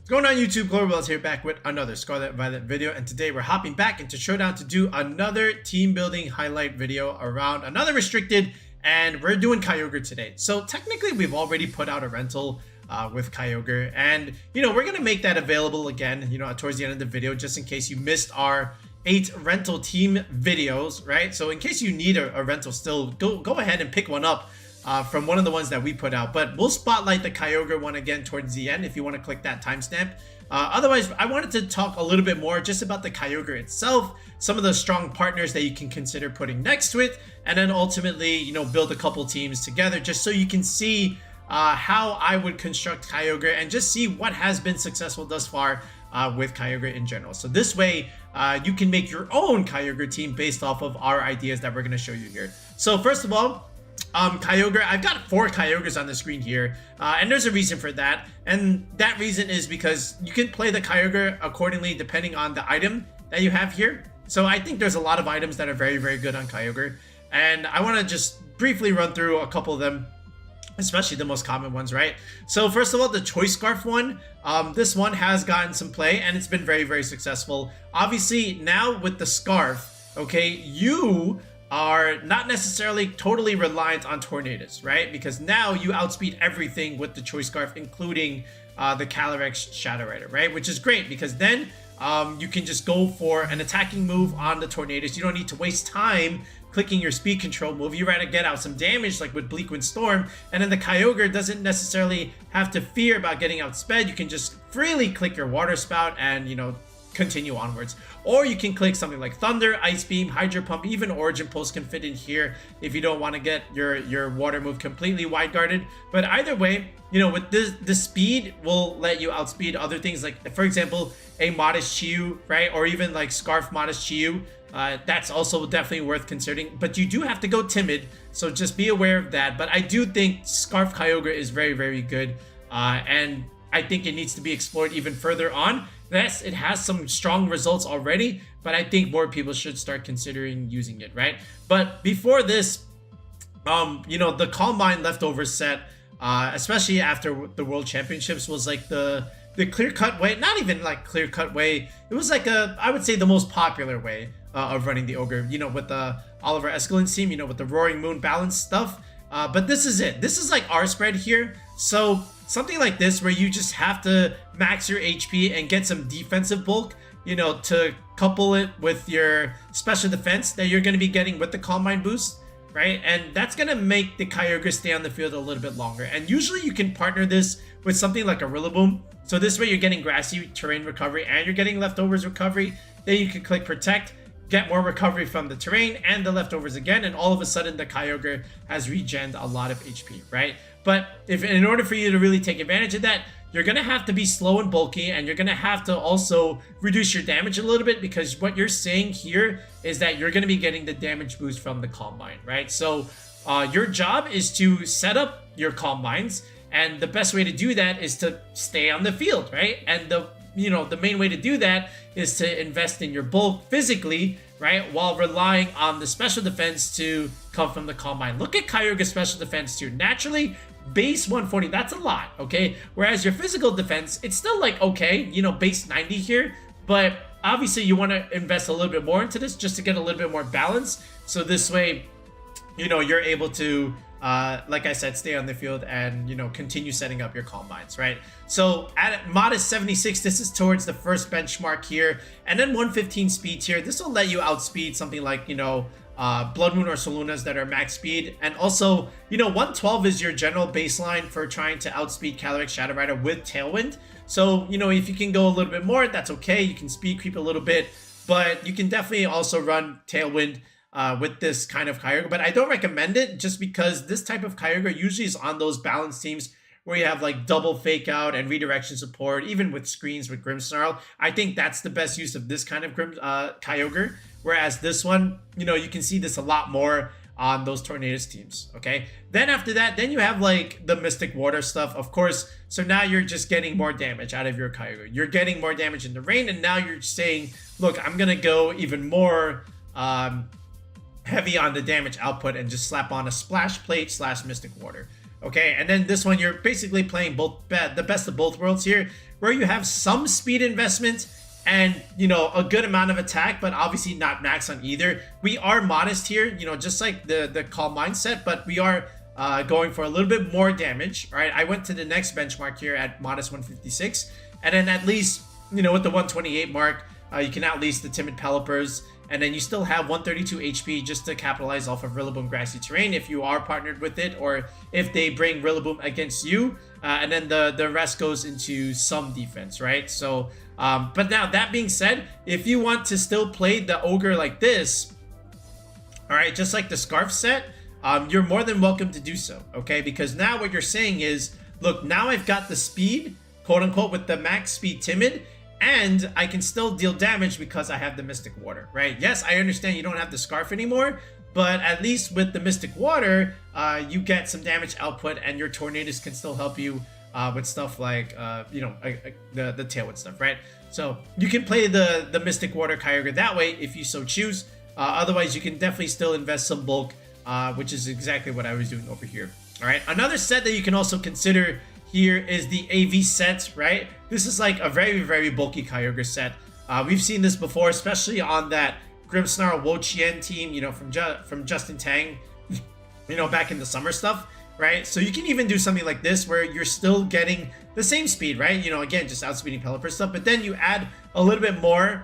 What's going on YouTube? Global here back with another Scarlet Violet video, and today we're hopping back into Showdown to do another team building highlight video around another restricted, and we're doing Kyogre today. So technically we've already put out a rental with Kyogre, and we're gonna make that available again towards the end of the video, just in case you missed our 8 rental team videos, right? So in case you need a rental still, go ahead and pick one up from one of the ones that we put out, but we'll spotlight the Kyogre one again towards the end if you want to click that timestamp. Otherwise, I wanted to talk a little bit more just about the Kyogre itself, some of the strong partners that you can consider putting next to it, and then ultimately, build a couple teams together just so you can see how I would construct Kyogre and just see what has been successful thus far with Kyogre in general. So this way, you can make your own Kyogre team based off of our ideas that we're going to show you here. So first of all, Kyogre, I've got 4 Kyogres on the screen here, and there's a reason for that, and that reason is because you can play the Kyogre accordingly depending on the item that you have here. So I think there's a lot of items that are very, very good on Kyogre, and I want to just briefly run through a couple of them, especially the most common ones, right? So first of all, the Choice Scarf one, this one has gotten some play, and it's been very, very successful. Obviously, now with the Scarf, okay, you are not necessarily totally reliant on Tornadus, right? Because now you outspeed everything with the Choice Scarf, including the Calyrex Shadow Rider, right? Which is great because then you can just go for an attacking move on the Tornadus. You don't need to waste time clicking your speed control move. You rather get out some damage like with Bleakwind Storm, and then the Kyogre doesn't necessarily have to fear about getting outsped. You can just freely click your Water Spout and continue onwards. Or you can click something like Thunder, Ice Beam, Hydro Pump, even Origin Pulse can fit in here if you don't want to get your water move completely wide guarded. But either way, with the speed will let you outspeed other things, like for example a Modest Chiyu, right? Or even like Scarf Modest Chiyu. That's also definitely worth considering, but you do have to go timid, so just be aware of that. But I do think Scarf Kyogre is very, very good, and I think it needs to be explored even further on. Yes, it has some strong results already, but I think more people should start considering using it, right? But before this, the Calm Mind leftover set, especially after the World Championships, was like the clear-cut way. Not even like clear-cut way. It was like I would say the most popular way of running the Ogre, with the Oliver Escalin's team, with the Roaring Moon balance stuff. But this is it. This is like our spread here. So something like this where you just have to max your HP and get some defensive bulk, to couple it with your special defense that you're going to be getting with the Calm Mind boost, right? And that's going to make the Kyogre stay on the field a little bit longer. And usually you can partner this with something like a Rillaboom. So this way you're getting grassy terrain recovery and you're getting leftovers recovery. Then you can click Protect, get more recovery from the terrain and the leftovers again, and all of a sudden the Kyogre has regened a lot of HP, right? But if in order for you to really take advantage of that, you're going to have to be slow and bulky, and you're going to have to also reduce your damage a little bit, because what you're saying here is that you're going to be getting the damage boost from the Calm Mind, right? So your job is to set up your Calm Minds, and the best way to do that is to stay on the field, right? And the main way to do that is to invest in your bulk physically, right? While relying on the special defense to come from the Calm Mind. Look at Kyogre's special defense too. Naturally, base 140, that's a lot, okay? Whereas your physical defense, it's still like, okay, base 90 here, but obviously you want to invest a little bit more into this just to get a little bit more balance. So this way, you're able to like I said, stay on the field and continue setting up your Calm Minds, right? So at modest 76, this is towards the first benchmark here, and then 115 speed here. This will let you outspeed something like Blood Moon or Solunas that are max speed, and also 112 is your general baseline for trying to outspeed Calyrex Shadow Rider with Tailwind. So if you can go a little bit more, that's okay. You can speed creep a little bit, but you can definitely also run Tailwind with this kind of Kyogre, but I don't recommend it just because this type of Kyogre usually is on those balance teams where you have like double fake out and redirection support, even with screens with Grimmsnarl. I think that's the best use of this kind of Kyogre, whereas this one, you can see this a lot more on those Tornadus teams, okay? Then after that, then you have like the Mystic Water stuff, of course. So now you're just getting more damage out of your Kyogre. You're getting more damage in the rain, and now you're saying, look, I'm gonna go even more heavy on the damage output and just slap on a Splash Plate / Mystic Water, Okay, and then this one, you're basically playing both the best of both worlds here, where you have some speed investment and, you know, a good amount of attack, but obviously not max on either. We are modest here, you know, just like the calm mindset, but we are going for a little bit more damage. All right, I went to the next benchmark here at modest 156, and then at least, you know, with the 128 mark, you can outleast the timid Pelipper's, and then you still have 132 HP just to capitalize off of Rillaboom Grassy Terrain if you are partnered with it, or if they bring Rillaboom against you, and then the rest goes into some defense, right? So, but now that being said, if you want to still play the Ogre like this, all right, just like the Scarf set, you're more than welcome to do so, okay? Because now what you're saying is, look, now I've got the speed, quote unquote, with the max speed timid, and I can still deal damage because I have the Mystic Water, right? Yes, I understand you don't have the Scarf anymore, but at least with the Mystic Water, you get some damage output, and your Tornadus can still help you with stuff like, you know, the tailwind stuff, right? So you can play the Mystic Water Kyogre that way if you so choose. Otherwise, you can definitely still invest some bulk, which is exactly what I was doing over here. All right, another set that you can also consider here is the AV set, right? This is like a very, very bulky Kyogre set. We've seen this before, especially on that Grimmsnarl Wo-Chien team, you know, from Justin Tang, you know, back in the summer stuff, right? So you can even do something like this where you're still getting the same speed, right? You know, again, just outspeeding Pelipper stuff, but then you add a little bit more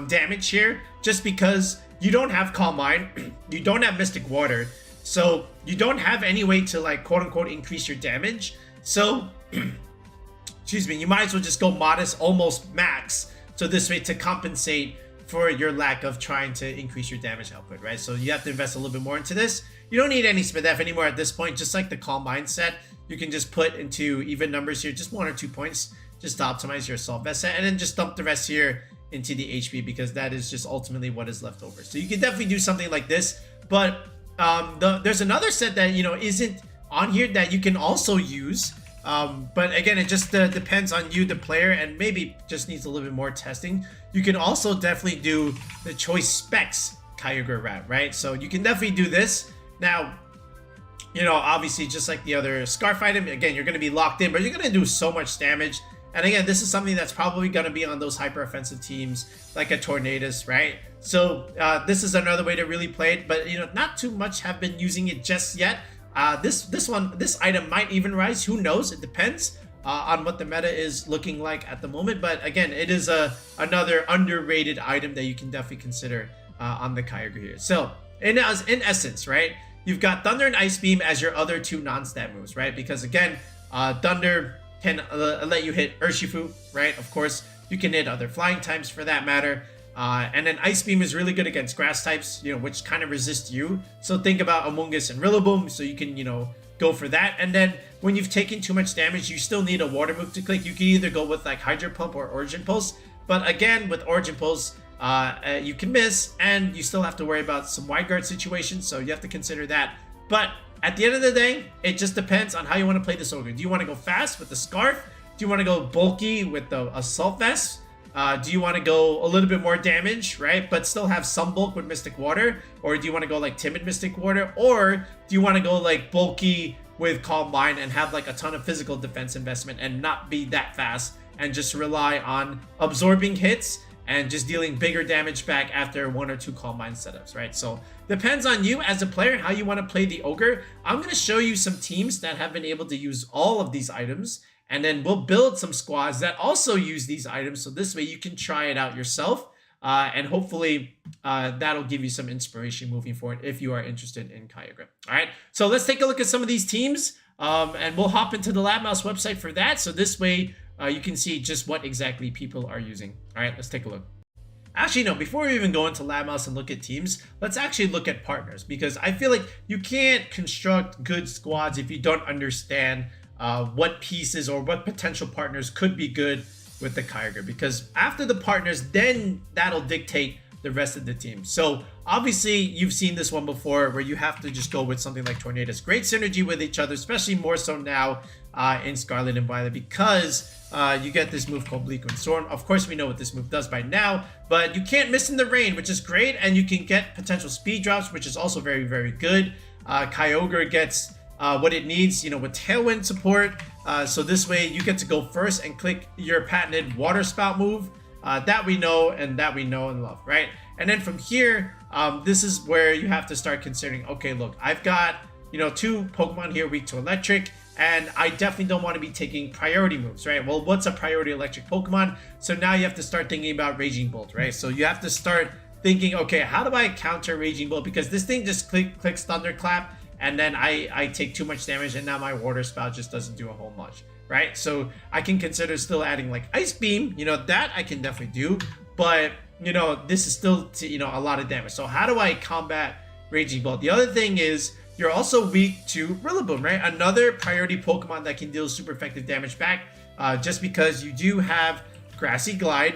damage here just because you don't have Calm Mind, you don't have Mystic Water, so you don't have any way to, like, quote unquote increase your damage. So excuse me, you might as well just go modest, almost max, so this way to compensate for your lack of trying to increase your damage output, right? So you have to invest a little bit more into this. You don't need any SmithF anymore at this point. Just like the Calm Mindset, you can just put into even numbers here, just 1 or 2 points, just to optimize your Assault Vest set, and then just dump the rest here into the HP, because that is just ultimately what is left over. So you can definitely do something like this, but there's another set that, you know, isn't on here that you can also use, but again, it just depends on you, the player, and maybe just needs a little bit more testing. You can also definitely do the Choice Specs Kyogre route, right? So you can definitely do this. Now, you know, obviously, just like the other Scarf item, again, you're going to be locked in, but you're going to do so much damage. And again, this is something that's probably going to be on those hyper offensive teams like a Tornadus, right? So this is another way to really play it, but, you know, not too much have been using it just yet. This item might even rise. Who knows? It depends on what the meta is looking like at the moment. But again, it is another underrated item that you can definitely consider on the Kyogre here. So in essence, right, you've got Thunder and Ice Beam as your other two non-stat moves, right? Because again, Thunder can let you hit Urshifu, right? Of course, you can hit other flying types for that matter. And then Ice Beam is really good against grass types, you know, which kind of resist you. So think about Amoonguss and Rillaboom, so you can, you know, go for that. And then when you've taken too much damage, you still need a water move to click. You can either go with like Hydro Pump or Origin Pulse. But again, with Origin Pulse, you can miss, and you still have to worry about some wide guard situations, so you have to consider that. But at the end of the day, it just depends on how you want to play this Ogre. Do you want to go fast with the Scarf? Do you want to go bulky with the Assault Vest? Do you want to go a little bit more damage, right, but still have some bulk with Mystic Water? Or do you want to go like Timid Mystic Water? Or do you want to go like bulky with Calm Mind and have like a ton of physical defense investment and not be that fast and just rely on absorbing hits and just dealing bigger damage back after 1 or 2 Calm Mind setups, right? So depends on you as a player how you want to play the Ogre. I'm going to show you some teams that have been able to use all of these items, and then we'll build some squads that also use these items, so this way you can try it out yourself, and hopefully that'll give you some inspiration moving forward if you are interested in Kyogre. All right, so let's take a look at some of these teams, and we'll hop into the LabMouse website for that, so this way you can see just what exactly people are using. All right, let's take a look. Actually, no, before we even go into LabMouse and look at teams, let's actually look at partners, because I feel like you can't construct good squads if you don't understand what pieces or what potential partners could be good with the Kyogre, because after the partners, then that'll dictate the rest of the team. So obviously you've seen this one before where you have to just go with something like Tornadus. Great synergy with each other, especially more so now in Scarlet and Violet, because you get this move called Bleakwind Storm. Of course, we know what this move does by now, but you can't miss in the rain, which is great, and you can get potential speed drops, which is also very, very good. Kyogre gets what it needs, with tailwind support. So this way you get to go first and click your patented water spout move that we know and love, right? And then from here, this is where you have to start considering, okay, look, I've got, 2 Pokemon here weak to electric, and I definitely don't want to be taking priority moves, right? Well, what's a priority electric Pokemon? So now you have to start thinking about Raging Bolt, right? So you have to start thinking, okay, how do I counter Raging Bolt? Because this thing just clicks Thunderclap, and then I take too much damage, and now my water spout just doesn't do a whole much, right? So I can consider still adding like Ice Beam, that I can definitely do, but this is still a lot of damage. So how do I combat Raging Bolt? The other thing is you're also weak to Rillaboom, right? Another priority Pokemon that can deal super effective damage back, just because you do have Grassy Glide.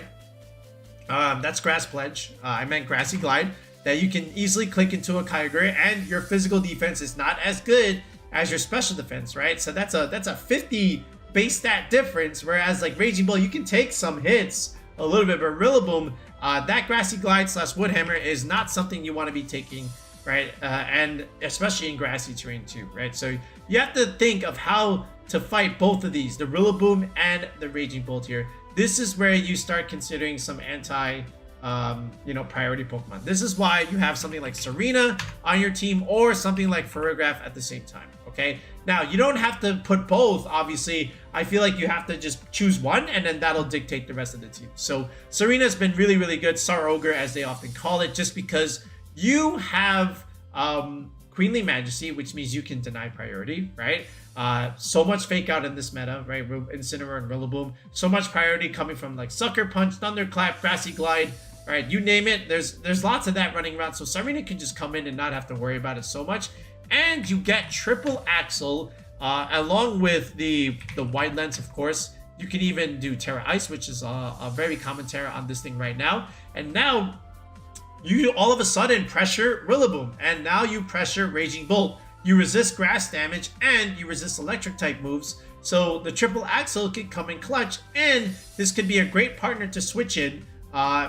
That's Grass Pledge. I meant Grassy Glide, that you can easily click into a Kyogre, and your physical defense is not as good as your special defense, right? So that's a 50 base stat difference, whereas like Raging Bull, you can take some hits a little bit, but Rillaboom, that Grassy Glide / Woodhammer is not something you want to be taking, right? And especially in grassy terrain too, right? So you have to think of how to fight both of these, the Rillaboom and the Raging Bolt here. This is where you start considering some priority Pokemon. This is why you have something like Tsareena on your team, or something like Farigiraf at the same time, okay? Now, you don't have to put both, obviously. I feel like you have to just choose one, and then that'll dictate the rest of the team. So Tsarena's been really, really good, Sarogre as they often call it, just because you have Queenly Majesty, which means you can deny priority, right? So much fake out in this meta, right? Incineroar and Rillaboom. So much priority coming from like Sucker Punch, Thunderclap, Grassy Glide, right? You name it. There's lots of that running around. So Tsareena can just come in and not have to worry about it so much. And you get Triple Axle along with the Wide Lens, of course. You can even do Tera Ice, which is a very common Tera on this thing right now. And now you all of a sudden pressure Rillaboom, and now you pressure Raging Bolt. You resist grass damage, and you resist electric type moves. So the Triple Axle could come in clutch, and this could be a great partner to switch in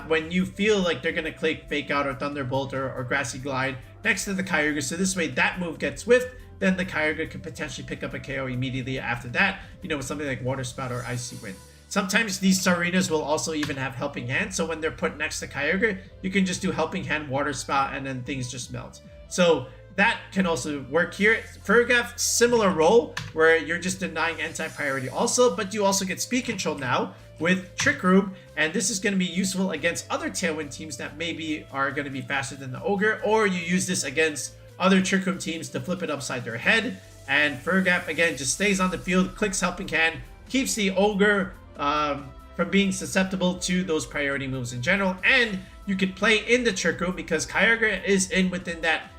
when you feel like they're going to click Fake Out or Thunderbolt or Grassy Glide next to the Kyogre. So this way that move gets swift, then the Kyogre could potentially pick up a KO immediately after that, with something like Water Spout or Icy Wind. Sometimes these Tsareenas will also even have Helping Hand, so when they're put next to Kyogre, you can just do Helping Hand, Water Spout, and then things just melt. So that can also work here. Farigiraf, similar role, where you're just denying anti-priority also, but you also get speed control now with Trick Room, and this is going to be useful against other Tailwind teams that maybe are going to be faster than the Ogre, or you use this against other Trick Room teams to flip it upside their head, and Farigiraf, again, just stays on the field, clicks Helping Hand, keeps the Ogre from being susceptible to those priority moves in general, and you could play in the Trick Room because Kyogre is within that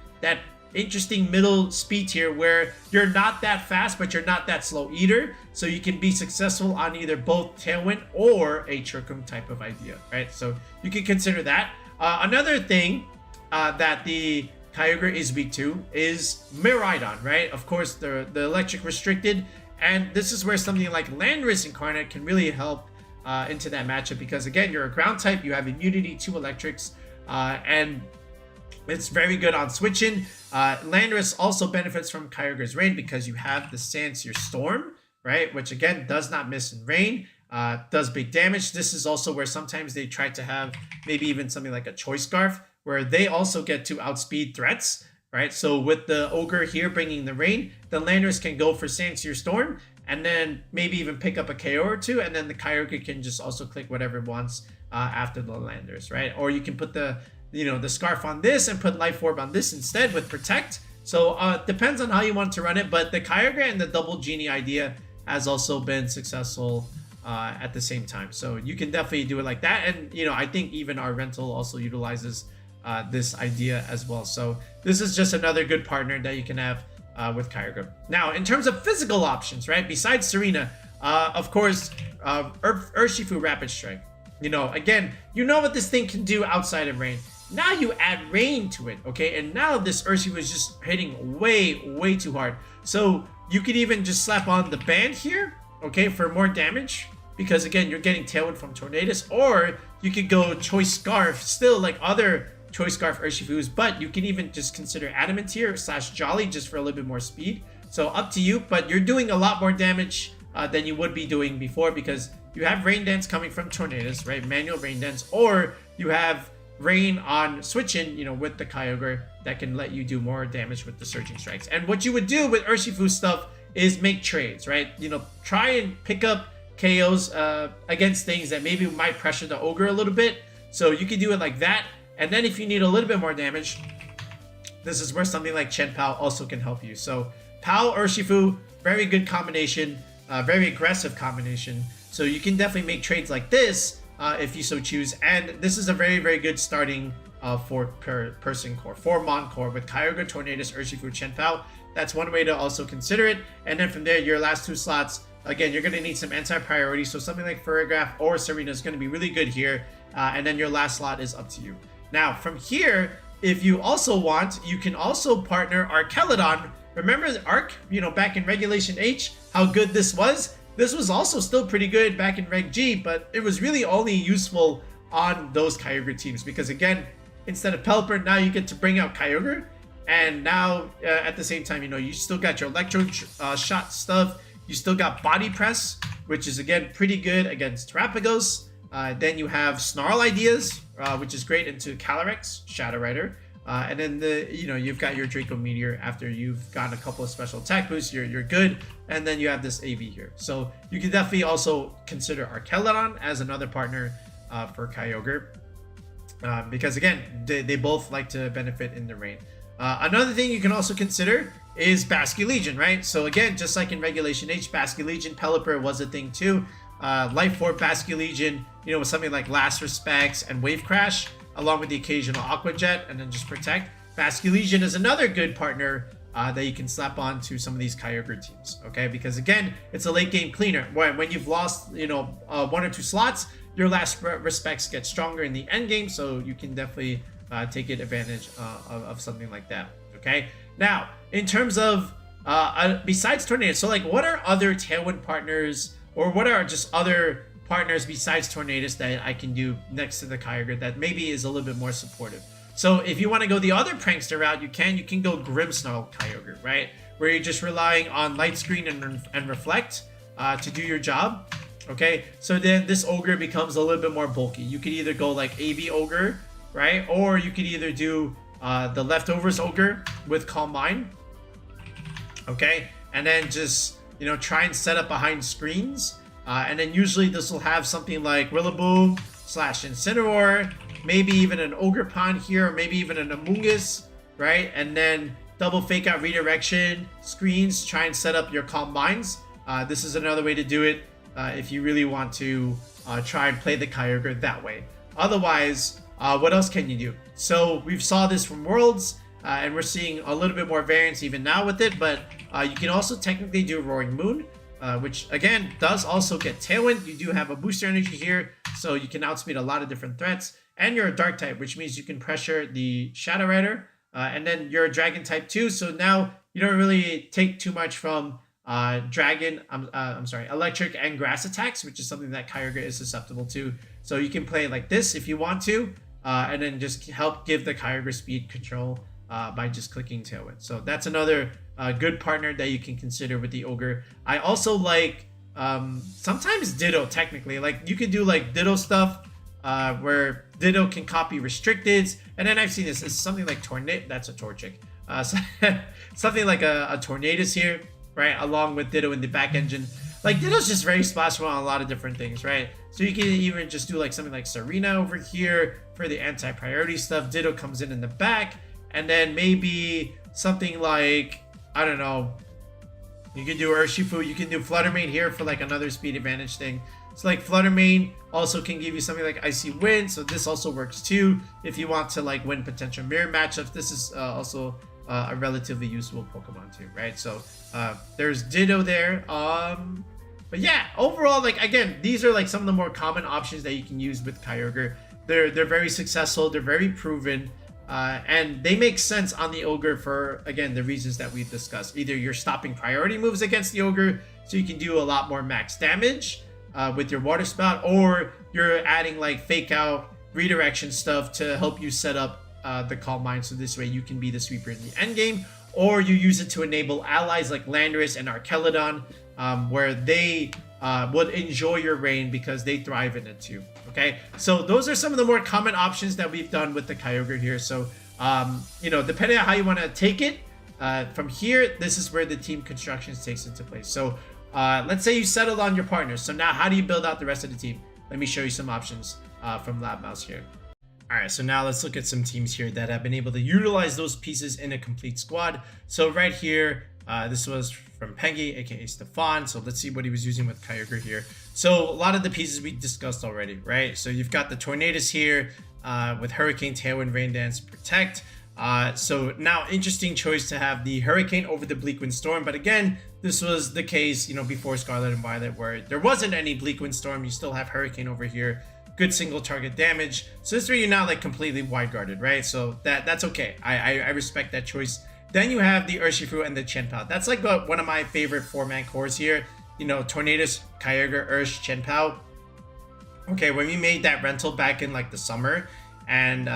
interesting middle speed tier where you're not that fast, but you're not that slow either. So you can be successful on either both Tailwind or a Trick Room type of idea, right? So you can consider that. Another thing that the Kyogre is weak to is Miraidon, right? Of course, the electric restricted, and this is where something like Landorus-Incarnate can really help into that matchup because, again, you're a ground type, you have immunity to electrics, and it's very good on switching. Landorus also benefits from Kyogre's Rain because you have the Sandsear Storm, right? Which, again, does not miss in rain, does big damage. This is also where sometimes they try to have maybe even something like a Choice Scarf, where they also get to outspeed threats, right? So with the Ogre here bringing the Rain, the Landorus can go for Sandsear Storm, and then maybe even pick up a KO or two, and then the Kyogre can just also click whatever it wants after the Landorus, right? Or you can put the Scarf on this and put Life Orb on this instead with Protect. So depends on how you want to run it, but the Kyogre and the double Genie idea has also been successful at the same time. So you can definitely do it like that. And, I think even our rental also utilizes this idea as well. So this is just another good partner that you can have with Kyogre. Now, in terms of physical options, right, besides Tsareena, of course, Urshifu Rapid Strike. Again, what this thing can do outside of rain. Now you add rain to it, okay? And now this Urshifu is just hitting way, way too hard. So you could even just slap on the band here, okay, for more damage. Because, again, you're getting Tailwind from Tornadus. Or you could go Choice Scarf, still like other Choice Scarf Urshifus. But you can even just consider Adamant here / Jolly just for a little bit more speed. So up to you, but you're doing a lot more damage than you would be doing before, because you have Rain Dance coming from Tornadus, right? Manual Rain Dance, or you have Rain on switch-in, you know, with the Kyogre that can let you do more damage with the Surging Strikes. And what you would do with Urshifu stuff is make trades, right? You know, try and pick up KOs against things that maybe might pressure the Ogre a little bit. So you can do it like that. And then if you need a little bit more damage, this is where something like Chien-Pao also can help you. So Pao Urshifu, very good combination, very aggressive combination. So you can definitely make trades like this if you so choose. And this is a very, very good starting for person core, for Mon core with Kyogre, Tornadus, Urshifu, Chien-Pao. That's one way to also consider it. And then from there, your last two slots, again, you're going to need some anti-priority. So something like Farigiraf or Tsareena is going to be really good here. And then your last slot is up to you. Now, from here, if you also want, you can also partner Archelodon. Remember Arc, you know, back in Regulation H, how good this was? This was also still pretty good back in Reg G, but it was really only useful on those Kyogre teams. Because again, instead of Pelipper, now you get to bring out Kyogre. And now, at the same time, you know, you still got your Electro Shot stuff. You still got Body Press, which is, again, pretty good against Terrapagos. Then you have Snarl Ideas, which is great into Calyrex, Shadow Rider. And then, you've got your Draco Meteor after you've gotten a couple of special attack boosts. You're good. And then you have this AV here. So you can definitely also consider Archelodon as another partner for Kyogre. Because, again, they both like to benefit in the rain. Another thing you can also consider is Basculegion, right? So again, just like in Regulation H, Basculegion, Pelipper was a thing too. Life Orb Basculegion, you know, with something like Last Respects and Wave Crash, along with the occasional Aqua Jet, and then just Protect. Basculegion is another good partner that you can slap on to some of these Kyogre teams, okay? Because again, it's a late game cleaner. When you've lost, one or two slots, your Last Respects get stronger in the end game, so you can definitely take advantage of something like that, okay? Now, in terms of, besides Tornadus, so like what are other Tailwind partners, or what are just other partners besides Tornadus that I can do next to the Kyogre that maybe is a little bit more supportive? So if you want to go the other prankster route, you can go Grimmsnarl Kyogre, right? Where you're just relying on Light Screen and Reflect to do your job, okay? So then this Ogre becomes a little bit more bulky. You could either go like AV Ogre, right? Or you could either do the Leftovers Ogre with Calm Mind, okay? And then just, try and set up behind screens. And then usually this will have something like Rillaboom / Incineroar, maybe even an Ogre Pond here, or maybe even an Amoonguss, right? And then double fake out redirection screens, try and set up your Calm Minds. This is another way to do it if you really want to try and play the Kyogre that way. Otherwise, what else can you do? So we've saw this from Worlds, and we're seeing a little bit more variance even now with it, but you can also technically do Roaring Moon, which again does also get Tailwind. You do have a booster energy here, so you can outspeed a lot of different threats, and you're a Dark type, which means you can pressure the Shadow Rider, and then you're a Dragon type too, so now you don't really take too much from electric and grass attacks, which is something that Kyogre is susceptible to. So you can play like this if you want to, and then just help give the Kyogre speed control by just clicking Tailwind. So that's another good partner that you can consider with the Ogre. I also like sometimes Ditto technically. Like you could do like Ditto stuff where Ditto can copy Restricteds, and then I've seen this. It's something like Tornadus. That's a Torchic. Something like a Tornadus here, right? Along with Ditto in the back engine. Like Ditto's just very splashable on a lot of different things, right? So you can even just do like something like Tsareena over here for the anti-priority stuff. Ditto comes in the back, and then maybe something like, I don't know, you can do Urshifu, you can do Flutter Mane here for like another speed advantage thing. So like Flutter Mane also can give you something like Icy Wind, so this also works too if you want to like win potential mirror matchups. This is also a relatively useful Pokemon too, right? So there's Ditto there. But yeah, overall, like again, these are like some of the more common options that you can use with Kyogre. They're very successful, they're very proven, and they make sense on the Ogre for, again, the reasons that we've discussed. Either you're stopping priority moves against the Ogre, so you can do a lot more max damage with your Water Spout, or you're adding like fake out redirection stuff to help you set up the Calm Mind, so this way you can be the sweeper in the end game. or you use it to enable allies like Landorus and Archelodon, where they would enjoy your rain because they thrive in it too. Okay, so those are some of the more common options that we've done with the Kyogre here. So you know, depending on how you want to take it from here, this is where the team constructions takes into place. So let's say you settled on your partners. So now how do you build out the rest of the team? Let me show you some options from Lab Mouse here. All right, so now let's look at some teams here that have been able to utilize those pieces in a complete squad. So right here, this was from Pengy, aka Stefan. So let's see what he was using with Kyogre here. So a lot of the pieces we discussed already, right? So you've got the Tornadus here with Hurricane, Tailwind, Rain Dance, Protect. So now interesting choice to have the Hurricane over the Bleakwind Storm. But again, this was the case, you know, before Scarlet and Violet, where there wasn't any Bleakwind Storm. You still have Hurricane over here. Good single target damage. So this is where you're not like completely wide guarded, right? So that's okay. I respect that choice. Then you have the Urshifu and the Chien-Pao. That's like one of my favorite 4-man cores here. You know, Tornadus, Kyogre, Ursh, Chien-Pao. Okay, when we made that rental back in like the summer, and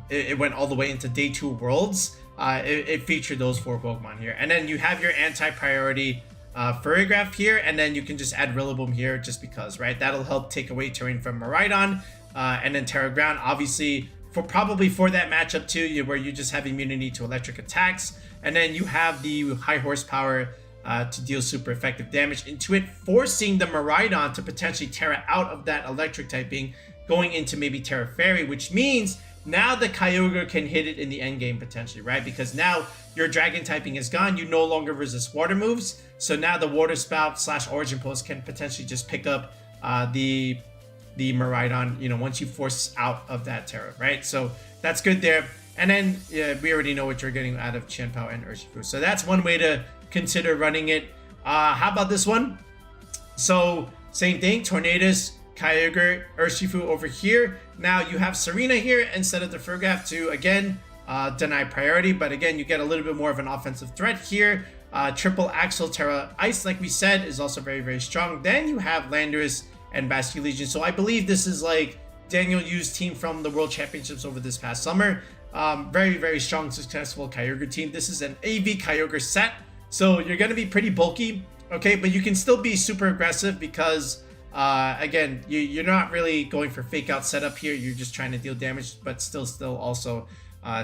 it went all the way into day 2 Worlds, it featured those 4 Pokemon here. And then you have your anti-priority Farigiraf here, and then you can just add Rillaboom here just because, right? That'll help take away terrain from Miraidon, and then Tera Ground, obviously, probably for that matchup too, where you just have immunity to electric attacks. And then you have the high horsepower to deal super effective damage into it, forcing the Miraidon to potentially Tera out of that electric typing, going into maybe Tera Fairy, which means now the Kyogre can hit it in the end game potentially, right? Because now your dragon typing is gone. You no longer resist water moves. So now the water spout / origin pulse can potentially just pick up the Miraidon, you know, once you force out of that Tera, right? So that's good there. And then we already know what you're getting out of Chien-Pao and Urshifu. So that's one way to consider running it. How about this one? So same thing, Tornadus, Kyogre, Urshifu over here. Now you have Tsareena here instead of the Farigiraf to, again, deny priority. But again, you get a little bit more of an offensive threat here. Triple Axle Tera Ice, like we said, is also very, very strong. Then you have Landorus and Basculegion. So I believe this is like Daniel Yu's team from the World Championships over this past summer. Very, very strong, successful Kyogre team. This is an AV Kyogre set. So you're going to be pretty bulky, okay? But you can still be super aggressive because, again, you're not really going for fake out setup here. You're just trying to deal damage, but still also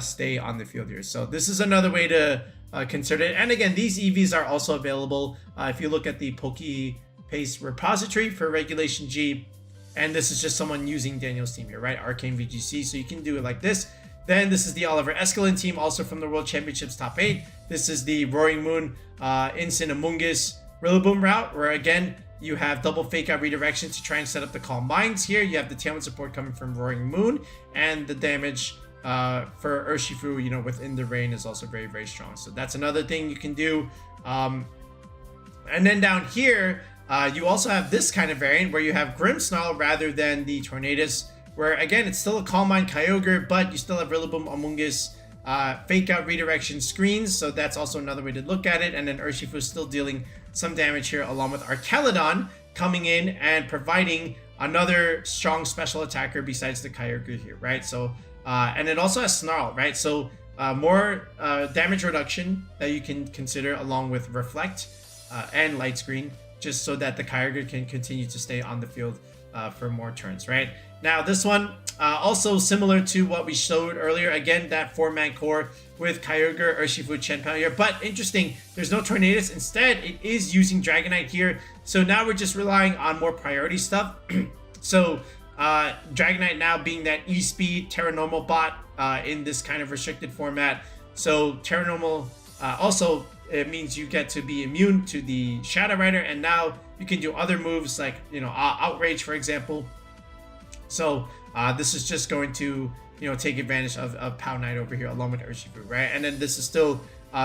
stay on the field here. So this is another way to consider it. And again, these EVs are also available if you look at the Pokepace repository for regulationG. And this is just someone using Daniel's team here, right? Arcane VGC. So you can do it like this. Then this is the Oliver Escalon team, also from the World Championships top 8. This is the Roaring Moon, Amoonguss, Rillaboom route, where again, you have double fake out redirection to try and set up the Calm Minds here. You have the tailwind support coming from Roaring Moon, and the damage for Urshifu, you know, within the rain is also very, very strong. So that's another thing you can do. And then down here, you also have this kind of variant where you have Grimmsnarl rather than the Tornadus, where again, it's still a Calm Mind Kyogre, but you still have Rillaboom, Amoonguss, fake out redirection screens. So that's also another way to look at it. And then Urshifu is still dealing some damage here, along with Archelodon coming in and providing another strong special attacker besides the Kyogre here, right? So, and it also has Snarl, right? So more damage reduction that you can consider, along with Reflect and Light Screen, just so that the Kyogre can continue to stay on the field for more turns, right? Now this one, also similar to what we showed earlier, again, that 4-man core with Kyogre, Urshifu, Chien-Pao here, but interesting, there's no Tornadus. Instead, it is using Dragonite here. So now we're just relying on more priority stuff. So Dragonite now being that E-Speed Terra Normal bot in this kind of restricted format. So Terra Normal also, it means you get to be immune to the Shadow Rider, and now you can do other moves like, you know, Outrage, for example. So this is just going to, you know, take advantage of Pao Knight over here along with Urshifu, right? And then this is still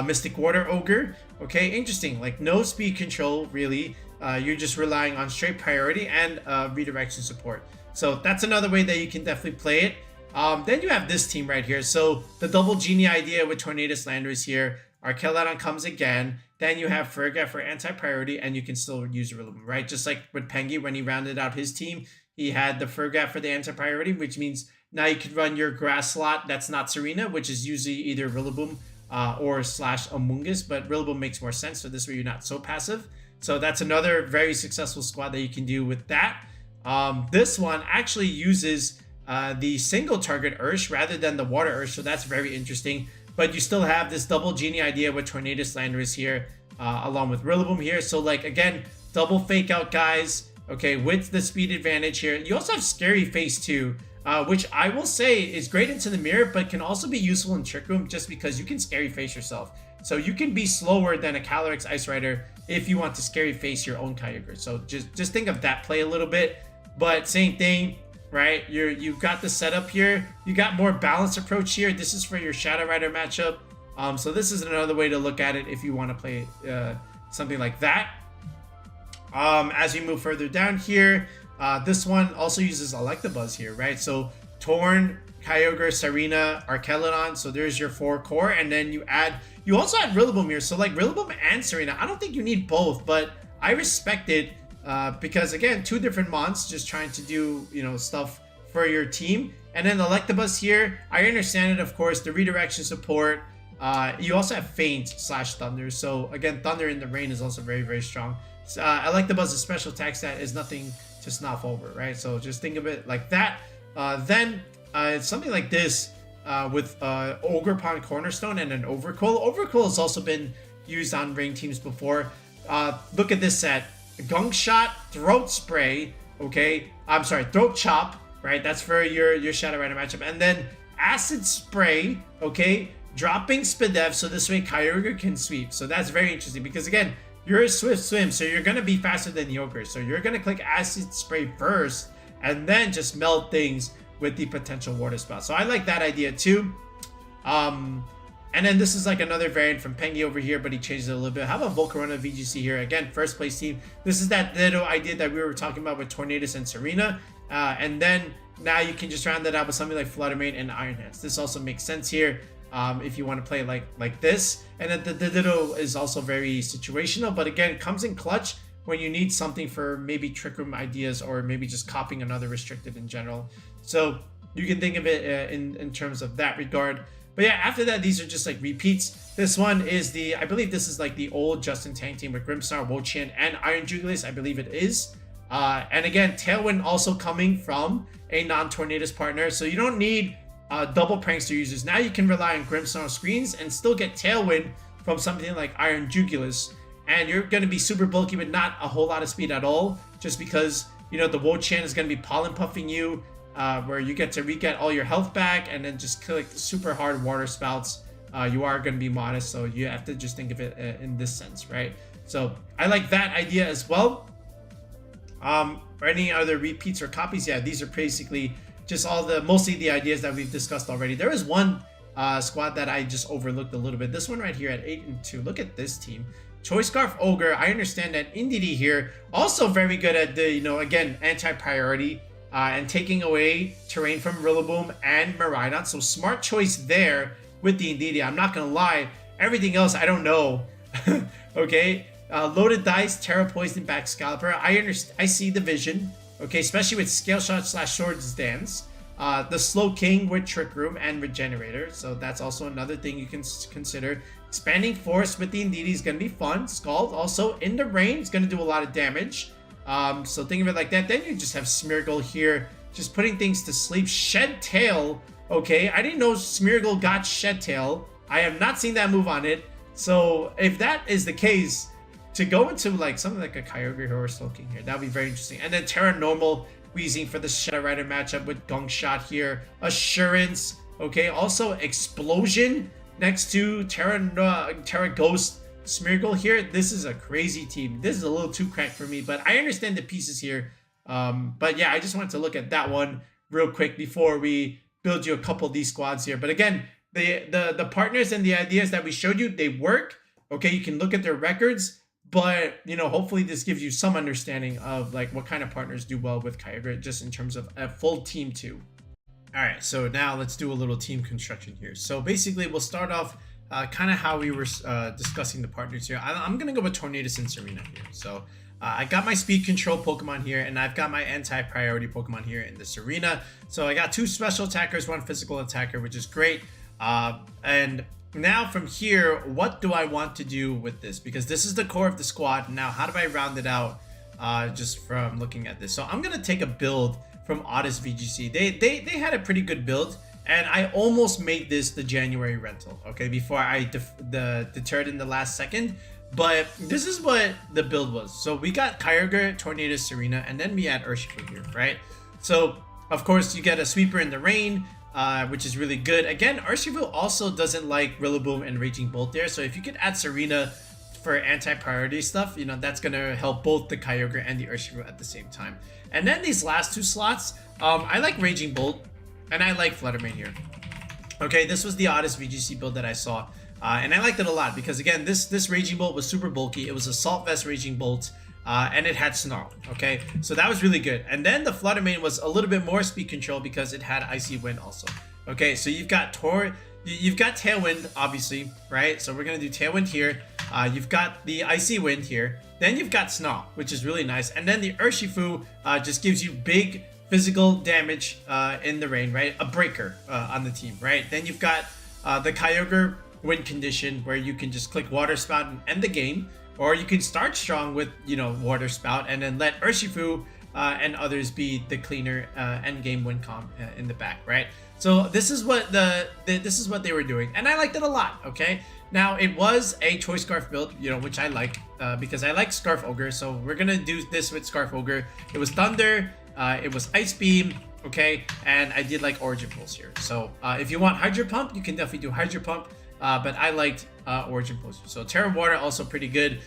Mystic Water Ogre. Okay, interesting. Like no speed control really. You're just relying on straight priority and redirection support. So that's another way that you can definitely play it. Then you have this team right here. So the double Genie idea with Tornadus, Landorus here. Archelodon comes again. Then you have Farigiraf for anti-priority, and you can still use Rillaboom, right? Just like with Pengy when he rounded out his team, he had the Farigiraf for the anti-priority, which means now you can run your grass slot that's not Tsareena, which is usually either Rillaboom or slash Amoonguss, but Rillaboom makes more sense, so this way you're not so passive. So that's another very successful squad that you can do with that. This one actually uses the single target Ursh rather than the water Ursh, so that's very interesting. But you still have this double Genie idea with Tornadus, Landorus here, along with Rillaboom here. So like again, double fake out guys, okay, with the speed advantage here. You also have Scary Face too, which I will say is great into the mirror, but can also be useful in Trick Room just because you can Scary Face yourself. So you can be slower than a Calyrex Ice Rider if you want to Scary Face your own Kyogre. So just think of that play a little bit. But same thing, right? You've got the setup here. You got more balanced approach here. This is for your Shadow Rider matchup. So this is another way to look at it if you want to play something like that. As you move further down here, this one also uses Electabuzz here, right? So Torn, Kyogre, Tsareena, Archelon. So there's your 4 core, and then you also add Rillaboom here. So like Rillaboom and Tsareena, I don't think you need both, but I respect it because again, 2 different mons just trying to do, you know, stuff for your team. And then the Electabuzz here, I understand it, of course, the redirection support. You also have Feint slash Thunder. So again, Thunder in the rain is also very, very strong. Electabuzz's special attack stat is nothing to snuff over, right? So just think of it like that. Then it's something like this with Ogerpon Cornerstone and an Overquill. Overquill has also been used on rain teams before. Look at this set. Gunk Shot, Throat Spray, okay? I'm sorry, Throat Chop, right? That's for your Shadow Rider matchup. And then Acid Spray, okay? Dropping Spadef, so this way Kyogre can sweep. So that's very interesting because again, you're a Swift Swim, so you're gonna be faster than the Ogre. So you're gonna click Acid Spray first and then just melt things with the potential water spout. So I like that idea too. And then this is like another variant from Pengy over here, but he changed it a little bit. How about Volcarona VGC here? Again, first place team. This is that little idea that we were talking about with Tornadus and Tsareena. And then now you can just round that out with something like Flutter Mane and Iron Hands. This also makes sense here if you want to play like this. And then the Ditto is also very situational, but again, comes in clutch when you need something for maybe Trick Room ideas or maybe just copying another restricted in general. So you can think of it in terms of that regard. But yeah, after that, these are just like repeats. This one is I believe this is like the old Justin Tang team with Grimmsnarl, Wo-Chien, and Iron Jugulis. I believe it is. And again, Tailwind also coming from a non-Tornadus partner. So you don't need double Prankster users. Now you can rely on Grimmsnarl screens and still get Tailwind from something like Iron Jugulis. And you're going to be super bulky with not a whole lot of speed at all. Just because, you know, the Wo-Chien is going to be pollen puffing you. Where you get to re-get all your health back and then just click super hard water spouts. You are going to be modest, so you have to just think of it in this sense, right? So I like that idea as well. Or any other repeats or copies? Yeah, these are basically just mostly the ideas that we've discussed already. There is one squad that I just overlooked a little bit. This one right here at 8-2. Look at this team. Choice Scarf Ogre. I understand that Indeedee here also very good at the, you know, again, anti-priority. And taking away terrain from Rillaboom and Miraidon. So smart choice there with the Indeedee. I'm not going to lie. Everything else, I don't know. Okay. Loaded Dice, Tera Poison back Scalper. I see the vision. Okay. Especially with Scale Shot / Swords Dance. The Slow King with Trick Room and Regenerator. So that's also another thing you can consider. Expanding Force with the Indeedee is going to be fun. Scald also in the rain is going to do a lot of damage. So think of it like that. Then you just have Smeargle here, just putting things to sleep. Shed Tail. Okay, I didn't know Smeargle got Shed Tail. I have not seen that move on it. So if that is the case, to go into like something like a Kyogre or a Slowking here, that would be very interesting. And then Tera Normal Wheezing for the Shadow Rider matchup with Gunk Shot here. Assurance. Okay, also Explosion next to Tera Ghost. Smeargle here. This is a crazy team. This is a little too cracked for me, but I understand the pieces here. But yeah, I just wanted to look at that one real quick before we build you a couple of these squads here. But again, the partners and the ideas that we showed you, they work. Okay, you can look at their records, but you know, hopefully this gives you some understanding of like what kind of partners do well with Kyogre, just in terms of a full team too. All right, so now let's do a little team construction here. So basically, we'll start off kind of how we were discussing the partners here. I'm going to go with Tornadus and Tsareena here. So I got my speed control Pokemon here, and I've got my anti-priority Pokemon here in the Tsareena. So I got 2 special attackers, 1 physical attacker, which is great. And now from here, what do I want to do with this? Because this is the core of the squad. Now, how do I round it out just from looking at this? So I'm going to take a build from Otis VGC. They had a pretty good build, and I almost made this the January rental, okay, before I deterred in the last second. But this is what the build was. So we got Kyogre, Tornadus, Tsareena, and then we had Urshifu here, right? So, of course, you get a sweeper in the rain, which is really good. Again, Urshifu also doesn't like Rillaboom and Raging Bolt there. So if you could add Tsareena for anti-priority stuff, you know, that's going to help both the Kyogre and the Urshifu at the same time. And then these last two slots, I like Raging Bolt, and I like Flutter Mane here. Okay, this was the Otis VGC build that I saw. And I liked it a lot because, again, this Raging Bolt was super bulky. It was a Salt Vest Raging Bolt, and it had Snarl, okay? So that was really good. And then the Flutter Mane was a little bit more speed control because it had Icy Wind also. Okay, so you've got Tailwind, obviously, right? So we're going to do Tailwind here. You've got the Icy Wind here. Then you've got Snarl, which is really nice. And then the Urshifu just gives you big physical damage in the rain, right? A breaker on the team, right? Then you've got the Kyogre win condition where you can just click Water Spout and end the game, or you can start strong with, you know, Water Spout and then let Urshifu and others be the cleaner end game win comp in the back, right? So this is what this is what they were doing, and I liked it a lot. Okay, now it was a Choice Scarf build, you know, which I like because I like Scarf Ogre. So we're gonna do this with Scarf Ogre. It was Thunder, it was Ice Beam. Okay, and I did like Origin Pulse here. So if you want Hydro Pump, you can definitely do Hydro Pump. But I liked Origin Pulse. So Tera Water also pretty good.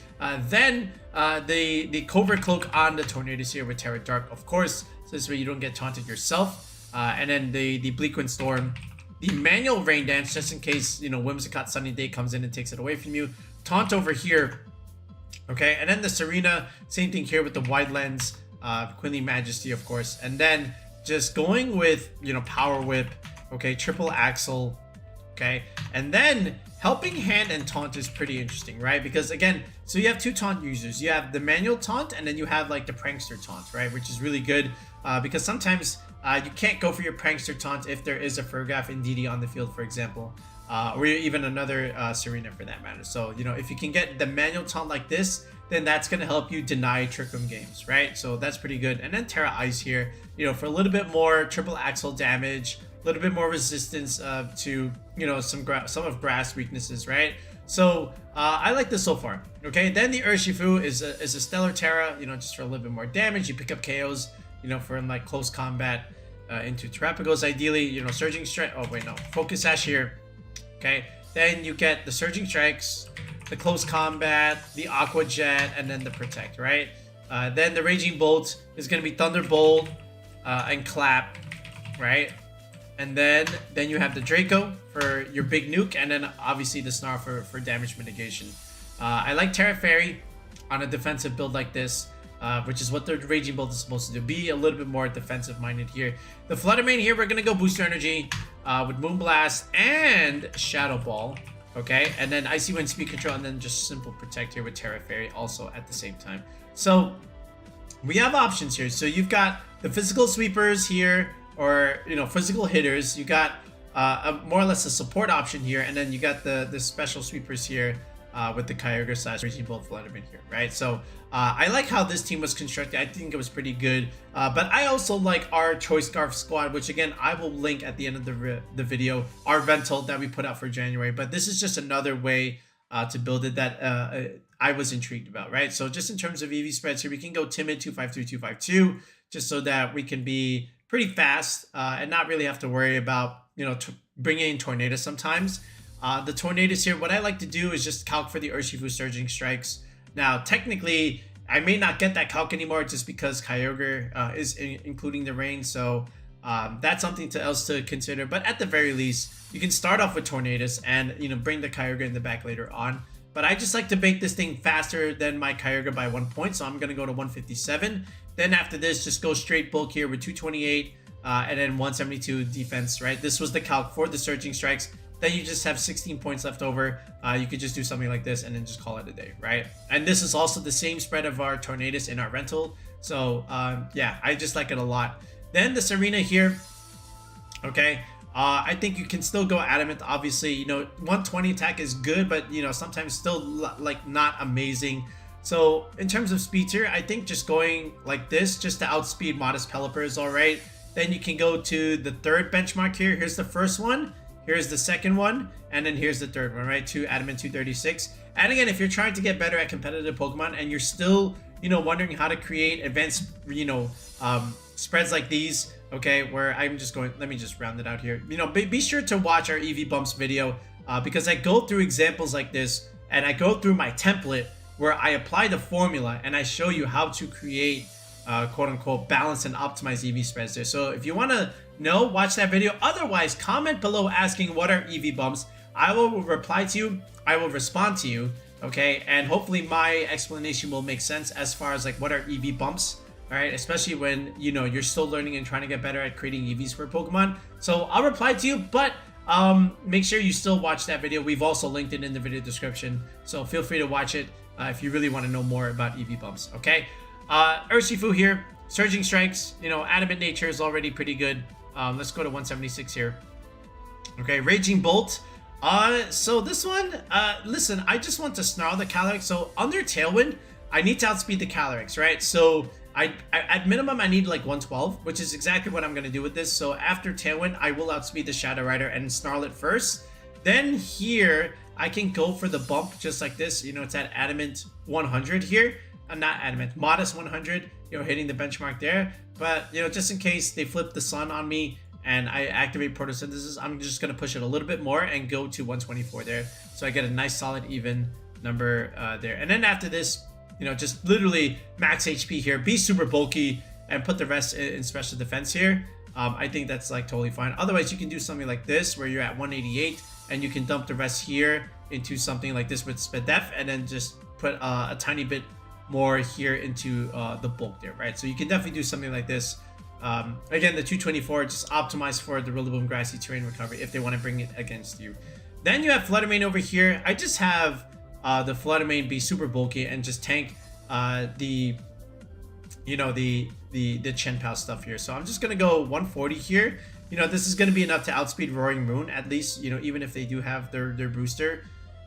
Then the Covert Cloak on the Tornadus here with Tera Dark, of course, so this way you don't get taunted yourself. And then the bleakwind Storm, the manual Rain Dance, just in case, you know, Whimsicott Sunny Day comes in and takes it away from you. Taunt over here. Okay, and then the Tsareena, same thing here with the Wide Lens, Queenly Majesty, of course. And then just going with, you know, Power Whip, okay, Triple Axle. Okay, and then Helping Hand and Taunt is pretty interesting, right? Because again, so you have two taunt users. You have the manual taunt, and then you have like the prankster taunt, right? Which is really good because sometimes you can't go for your prankster taunt if there is a Farigiraf and DD on the field, for example, or even another Tsareena for that matter. So, you know, if you can get the manual taunt like this, then that's going to help you deny Trick Room games, right? So that's pretty good. And then Tera Ice here, you know, for a little bit more triple axle damage, a little bit more resistance to, you know, some of grass weaknesses, right? So I like this so far. Okay, then the Urshifu is a stellar Tera, you know, just for a little bit more damage. You pick up KOs, you know, for like close combat into Terrapagos ideally, you know, Surging Strike. Oh wait, no, Focus Sash here. Okay, then you get the Surging Strikes, the close combat, the Aqua Jet, and then the Protect, right? Then the Raging Bolt is going to be Thunderbolt and Clap, right? And then you have the Draco for your big nuke, and then obviously the Snarl for damage mitigation. I like Tera Fairy on a defensive build like this, which is what the Raging Bolt is supposed to do. Be a little bit more defensive minded here. The Flutter Mane here, we're gonna go Booster Energy with Moonblast and Shadow Ball. Okay, and then Icy Wind, Speed Control, and then just simple Protect here with Tera Fairy also at the same time. So we have options here. So you've got the physical sweepers here, or, you know, physical hitters. You got more or less a support option here, and then you got the special sweepers here with the Kyogre / Raging Bolt Flutter Mane here, right? So I like how this team was constructed. I think it was pretty good, but I also like our Choice Scarf squad, which again I will link at the end of the video, our rental that we put out for January. But this is just another way to build it that I was intrigued about, right? So just in terms of EV spreads here, we can go Timid 253 252 just so that we can be pretty fast and not really have to worry about, you know, bringing in Tornadus sometimes. The Tornadus here, what I like to do is just calc for the Urshifu Surging Strikes. Now, technically, I may not get that calc anymore just because Kyogre is including the rain, so that's something else to consider. But at the very least, you can start off with Tornadus and, you know, bring the Kyogre in the back later on. But I just like to make this thing faster than my Kyogre by 1 point, so I'm going to go to 157. Then after this, just go straight bulk here with 228 and then 172 defense, right? This was the calc for the Surging Strikes. Then you just have 16 points left over. You could just do something like this and then just call it a day, right? And this is also the same spread of our Tornadus in our rental. So yeah, I just like it a lot. Then the Tsareena here, okay? I think you can still go Adamant. Obviously, you know, 120 attack is good, but you know, sometimes still like not amazing. So in terms of speed tier, I think just going like this just to outspeed Modest Pelipper is all right. Then you can go to the third benchmark here. Here's the first one. Here's the second one, and then here's the third one, right? 2 Adamant 236. And again, if you're trying to get better at competitive Pokemon and you're still, you know, wondering how to create advanced, you know, spreads like these, okay, where I'm just going, let me just round it out here. You know, be sure to watch our EV Bumps video because I go through examples like this and I go through my template where I apply the formula and I show you how to create quote unquote balance and optimize EV spreads there. So if you want to know, watch that video. Otherwise, comment below asking what are EV bumps. I will reply to you. I will respond to you. Okay, and hopefully my explanation will make sense as far as like what are EV bumps. All right, especially when you know you're still learning and trying to get better at creating EVs for Pokemon. So I'll reply to you, but make sure you still watch that video. We've also linked it in the video description, so feel free to watch it if you really want to know more about EV bumps. Okay. Urshifu here, Surging Strikes, you know, Adamant Nature is already pretty good. Let's go to 176 here. Okay, Raging Bolt. So this one, listen, I just want to snarl the Calyrex. So under Tailwind, I need to outspeed the Calyrex, right? So I at minimum, I need like 112, which is exactly what I'm going to do with this. So after Tailwind, I will outspeed the Shadow Rider and snarl it first. Then here, I can go for the bump just like this. You know, it's at Adamant 100 here. Not Adamant, Modest 100, you know, hitting the benchmark there. But, you know, just in case they flip the sun on me and I activate photosynthesis, I'm just going to push it a little bit more and go to 124 there. So I get a nice solid even number there. And then after this, you know, just literally max HP here, be super bulky and put the rest in special defense here. I think that's like totally fine. Otherwise, you can do something like this where you're at 188 and you can dump the rest here into something like this with Spedef and then just put a tiny bit more here into the bulk there, right? So you can definitely do something like this. Again, the 224 just optimized for the Rillaboom Grassy Terrain Recovery if they want to bring it against you. Then you have Fluttermane over here. I just have the Fluttermane be super bulky and just tank the Chien-Pao stuff here. So I'm just gonna go 140 here. You know, this is gonna be enough to outspeed Roaring Moon at least. You know, even if they do have their booster.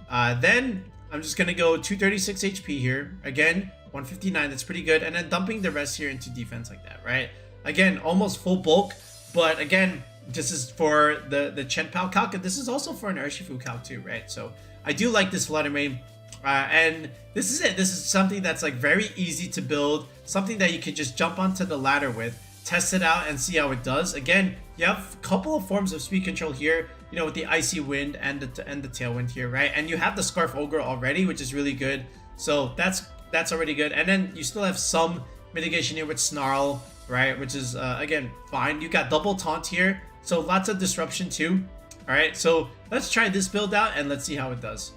Then I'm just going to go 236 HP here. Again, 159. That's pretty good. And then dumping the rest here into defense like that, right? Again, almost full bulk. But again, this is for the Chien-Pao calc. And this is also for an Urshifu calc too, right? So I do like this Fluttermane. And this is it. This is something that's like very easy to build. Something that you can just jump onto the ladder with. Test it out and see how it does. Again, you have a couple of forms of speed control here. You know, with the Icy Wind and the Tailwind here, right? And you have the Scarf Ogre already, which is really good. So that's already good. And then you still have some mitigation here with Snarl, right? Which is, again, fine. You got double Taunt here. So lots of disruption too. All right, so let's try this build out and let's see how it does.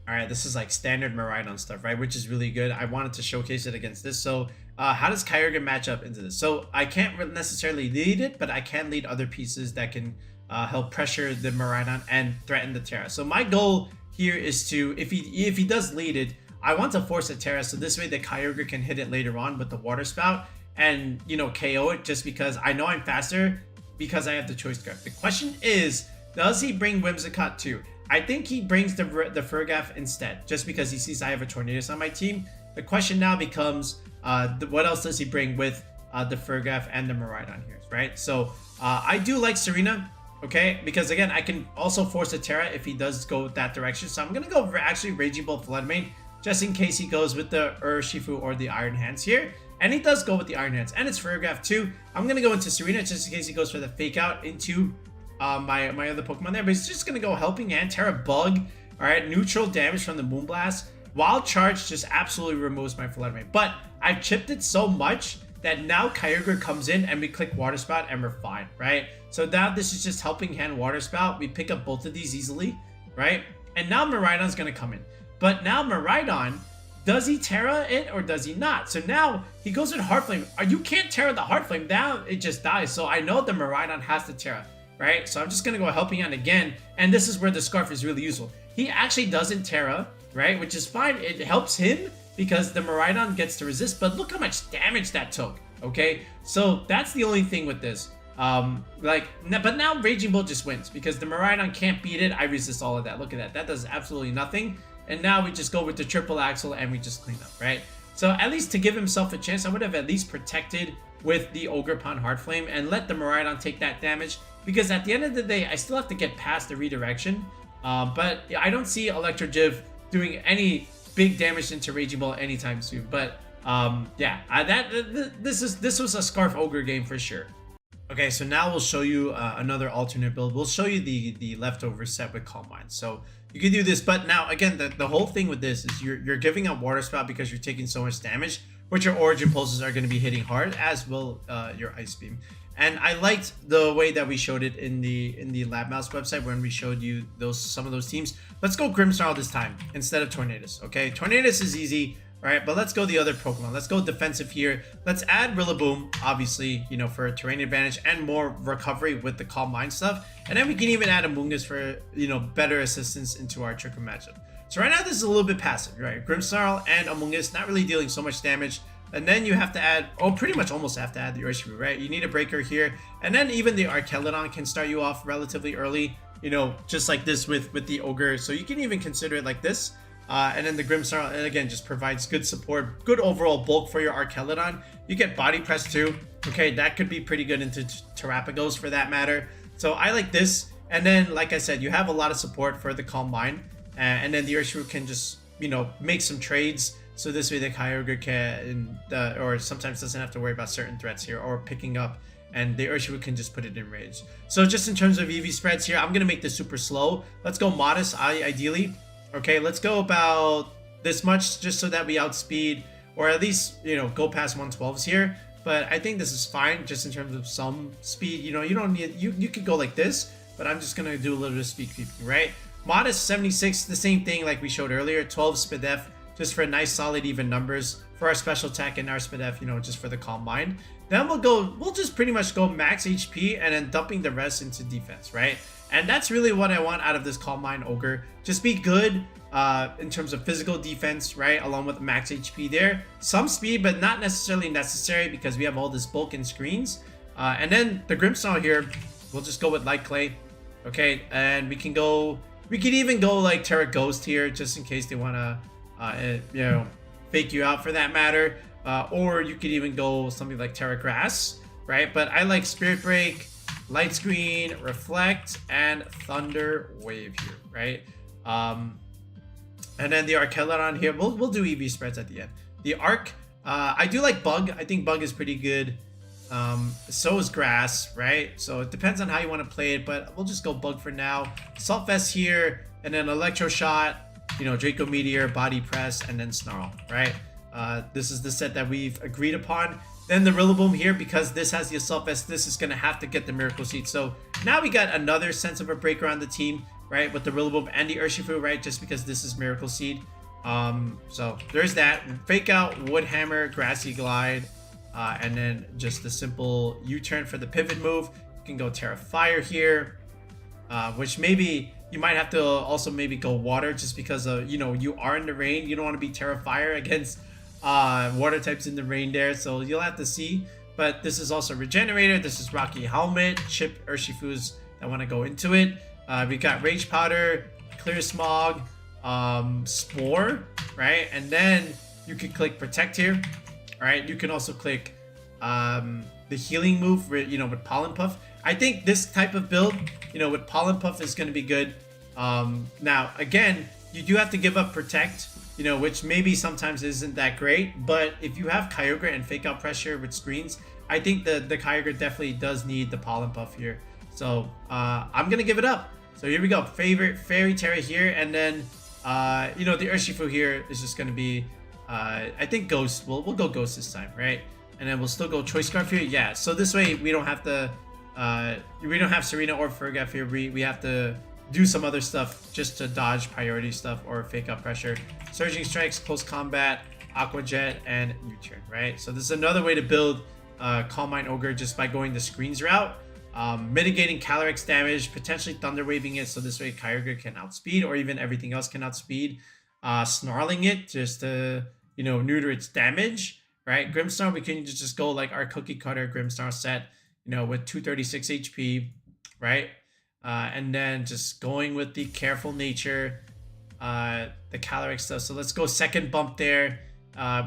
All right, this is like standard Miraidon stuff, right? Which is really good. I wanted to showcase it against this. So how does Kyogre match up into this? So I can't necessarily lead it, but I can lead other pieces that can help pressure the Miraidon and threaten the Tera. So my goal here is to, if he does lead it, I want to force a Tera, so this way the Kyogre can hit it later on with the Water Spout and, you know, KO it just because I know I'm faster because I have the Choice Scarf. The question is, does he bring Whimsicott too? I think he brings the Farigiraf instead, just because he sees I have a Tornadus on my team. The question now becomes, what else does he bring with the Farigiraf and the Miraidon here, right? So I do like Tsareena. Okay, because again, I can also force a Tera if he does go that direction. So I'm going to go for actually Raging Bolt Floodmane, just in case he goes with the Urshifu or the Iron Hands here. And he does go with the Iron Hands, and it's Farigiraf too. I'm going to go into Tsareena just in case he goes for the Fake Out into my other Pokemon there. But he's just going to go Helping Hand, Tera Bug, all right, neutral damage from the Moonblast. Wild Charge just absolutely removes my Floodmane. But I've chipped it so much that now Kyogre comes in and we click Water Spout and we're fine, right? So now this is just Helping Hand Water Spout. We pick up both of these easily, right? And now Miraidon's gonna come in. But now Miraidon, does he Tera it or does he not? So now he goes with Heart Flame. You can't Tera the Heart Flame. Now it just dies. So I know the Miraidon has to Tera, right? So I'm just gonna go Helping Hand again. And this is where the Scarf is really useful. He actually doesn't Tera, right? Which is fine. It helps him because the Miraidon gets to resist. But look how much damage that took, okay? So that's the only thing with this. But now Raging Bolt just wins because the Miraidon can't beat it. I resist all of that. Look at that. That does absolutely nothing. And now we just go with the triple axle and we just clean up, right? So at least to give himself a chance, I would have at least protected with the Ogre upon Hard Flame and let the Miraidon take that damage, because at the end of the day, I still have to get past the redirection. But I don't see Electrojiv doing any big damage into Raging Bolt anytime soon. But this was a Scarf Ogre game for sure. Okay, so now we'll show you another alternate build. We'll show you the leftover set with Calm Mind. So you can do this, but now again, the whole thing with this is you're giving up Water Spout because you're taking so much damage, which your Origin Pulses are going to be hitting hard, as will your Ice Beam. And I liked the way that we showed it in the Lab Mouse website when we showed you some of those teams. Let's go Grimmsnarl this time instead of Tornadus. Okay, Tornadus is easy. All right, but let's go the other Pokemon. Let's go defensive here. Let's add Rillaboom, obviously, you know, for a terrain advantage and more recovery with the Calm Mind stuff. And then we can even add Amoonguss for, you know, better assistance into our Trick Room matchup. So right now this is a little bit passive, right? Grimmsnarl and Amoonguss not really dealing so much damage. And then you have to add, pretty much almost have to add the Urshifu, right? You need a breaker here. And then even the Archelodon can start you off relatively early, you know, just like this with the Ogre. So you can even consider it like this. And then the Grimmsnarl, and again, just provides good support, good overall bulk for your Archelodon. You get Body Press too. Okay, that could be pretty good into Terrapagos for that matter. So I like this. And then, like I said, you have a lot of support for the Calm Mind. And then the Urshifu can just, you know, make some trades. So this way the Kyogre can, or sometimes doesn't have to worry about certain threats here or picking up. And the Urshifu can just put it in range. So just in terms of EV spreads here, I'm going to make this super slow. Let's go modest, ideally. Okay, let's go about this much just so that we outspeed, or at least, you know, go past 112s here. But I think this is fine just in terms of some speed. You know, you don't need, you could go like this, but I'm just going to do a little bit of speed creeping, right? Modest 76, the same thing like we showed earlier. 12 Spadef, just for nice solid even numbers for our special attack and our Spadef, you know, just for the Calm Mind. Then we'll just pretty much go max HP and then dumping the rest into defense, right? And that's really what I want out of this Calm Mind Ogre. Just be good in terms of physical defense, right? Along with max HP there. Some speed, but not necessarily necessary because we have all this bulk and screens. And then the Grimmsnarl here, we'll just go with Light Clay. Okay, and we can even go like Tera Ghost here just in case they want to, you know, fake you out for that matter. Or you could even go something like Tera Grass, right? But I like Spirit Break, Light Screen, Reflect, and Thunder Wave here, right? And then the Archelodon here, we'll do EV spreads at the end. The Arc, I do like Bug. I think Bug is pretty good. So is Grass, right? So it depends on how you want to play it, but we'll just go Bug for now. Salt Vest here, and then Electro Shot, you know, Draco Meteor, Body Press, and then Snarl, right? This is the set that we've agreed upon. Then the Rillaboom here, because this has the Assault Vest, this is going to have to get the Miracle Seed. So now we got another sense of a breaker on the team, right? With the Rillaboom and the Urshifu, right? Just because this is Miracle Seed. So there's that. Fake Out, Wood Hammer, Grassy Glide, and then just the simple U-turn for the pivot move. You can go Tera Fire here, which maybe you might have to also maybe go Water just because of, you know, you are in the rain. You don't want to be Tera Fire against water types in the rain there, so you'll have to see. But this is also Regenerator. This is Rocky Helmet, Chip Urshifus that want to go into it. We got Rage Powder, Clear Smog, Spore, right? And then you can click Protect here. All right, you can also click the healing move, you know, with Pollen Puff. I think this type of build, you know, with Pollen Puff is going to be good. Now, again, you do have to give up Protect, you know, which maybe sometimes isn't that great. But if you have Kyogre and Fake Out Pressure with screens, I think the Kyogre definitely does need the Pollen Puff here. So I'm going to give it up. So here we go. Favorite Fairy Tera here. And then, you know, the Urshifu here is just going to be, I think Ghost. We'll go Ghost this time, right? And then we'll still go Choice Scarf here. Yeah, so this way we don't have to, we don't have Tsareena or Farigiraf here. We have to do some other stuff just to dodge priority stuff or Fake Out Pressure. Surging Strikes, Close Combat, Aqua Jet, and U-turn, right? So this is another way to build Calm Mind Ogre just by going the screens route. Mitigating Calyrex damage, potentially Thunder Waving it so this way Kyogre can outspeed or even everything else can outspeed. Snarling it just to, you know, neuter its damage, right? Grimmsnarl, we can just go like our cookie cutter Grimmsnarl set. with 236 HP, right? And then just going with the careful nature, the Calyrex stuff. So let's go second bump there,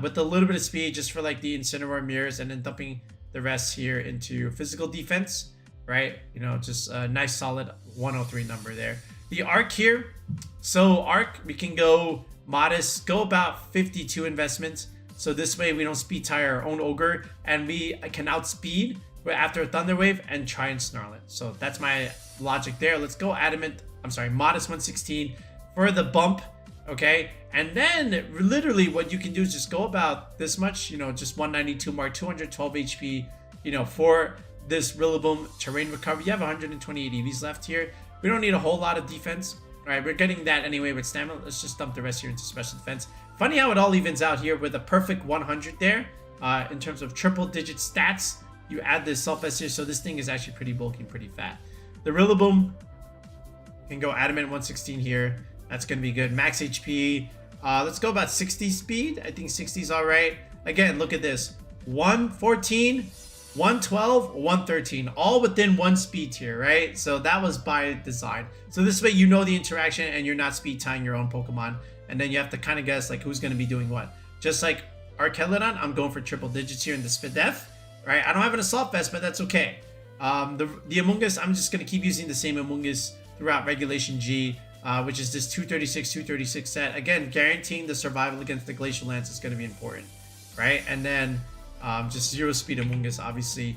with a little bit of speed just for like the Incineroar mirrors, and then dumping the rest here into physical defense, right? Just a nice solid 103 number there. The arc here, so arc, we can go modest, go about 52 investments. So this way we don't speed tire our own ogre, and we can outspeed after a thunder wave and try and snarl it. So that's my logic there. Let's go modest 116 for the bump, okay? And then literally what you can do is just go about this much, just 192 mark, 212 HP, for this Rillaboom terrain recovery. You have 128 EVs left here. We don't need a whole lot of defense. All right, we're getting that anyway with stamina. Let's just dump the rest here into special defense. Funny how it all evens out here with a perfect 100 there. In terms of triple digit stats, you add this self-S here, so this thing is actually pretty bulky and pretty fat. The Rillaboom can go adamant 116 here. That's going to be good. Max HP. Let's go about 60 speed. I think 60 is all right. Again, look at this. 114, 112, 113. All within one speed tier, right? So that was by design. So this way you know the interaction and you're not speed tying your own Pokemon. And then you have to kind of guess like who's going to be doing what. Just like Archelodon, I'm going for triple digits here in the Spidef. Right? I don't have an Assault Vest, but that's okay. The Amoonguss, I'm just going to keep using the same Amoonguss throughout regulationG, which is this 236 set. Again, guaranteeing the survival against the Glacial Lance is going to be important, right? And then just 0 speed Amoonguss obviously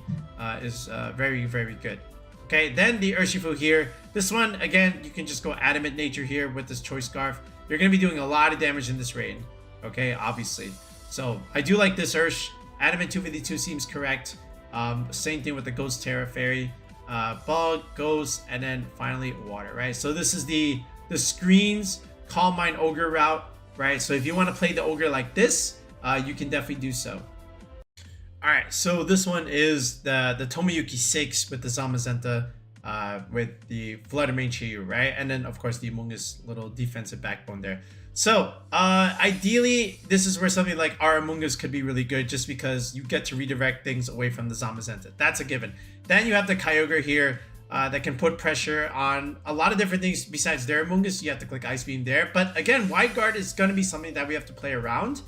is very, very good. Okay, then the Urshifu here. This one, again, you can just go Adamant Nature here with this Choice Scarf. You're going to be doing a lot of damage in this raid, okay, obviously. So I do like this Ursh. Adamant 252 seems correct. Same thing with the Ghost Tera Fairy. Bug, Ghost, and then finally Water, right? So this is the screens Calm Mind Ogre route, right? So if you want to play the Ogre like this, you can definitely do so. Alright, so this one is the Tomoyuki 6 with the Zamazenta, with the Flood Main Chiyu, right? And then, of course, the Amoonguss little defensive backbone there. So, ideally, this is where something like our Amoonguss could be really good just because you get to redirect things away from the Zamazenta. That's a given. Then you have the Kyogre here that can put pressure on a lot of different things besides their Amoonguss. You have to click Ice Beam there. But again, Wide Guard is going to be something that we have to play around.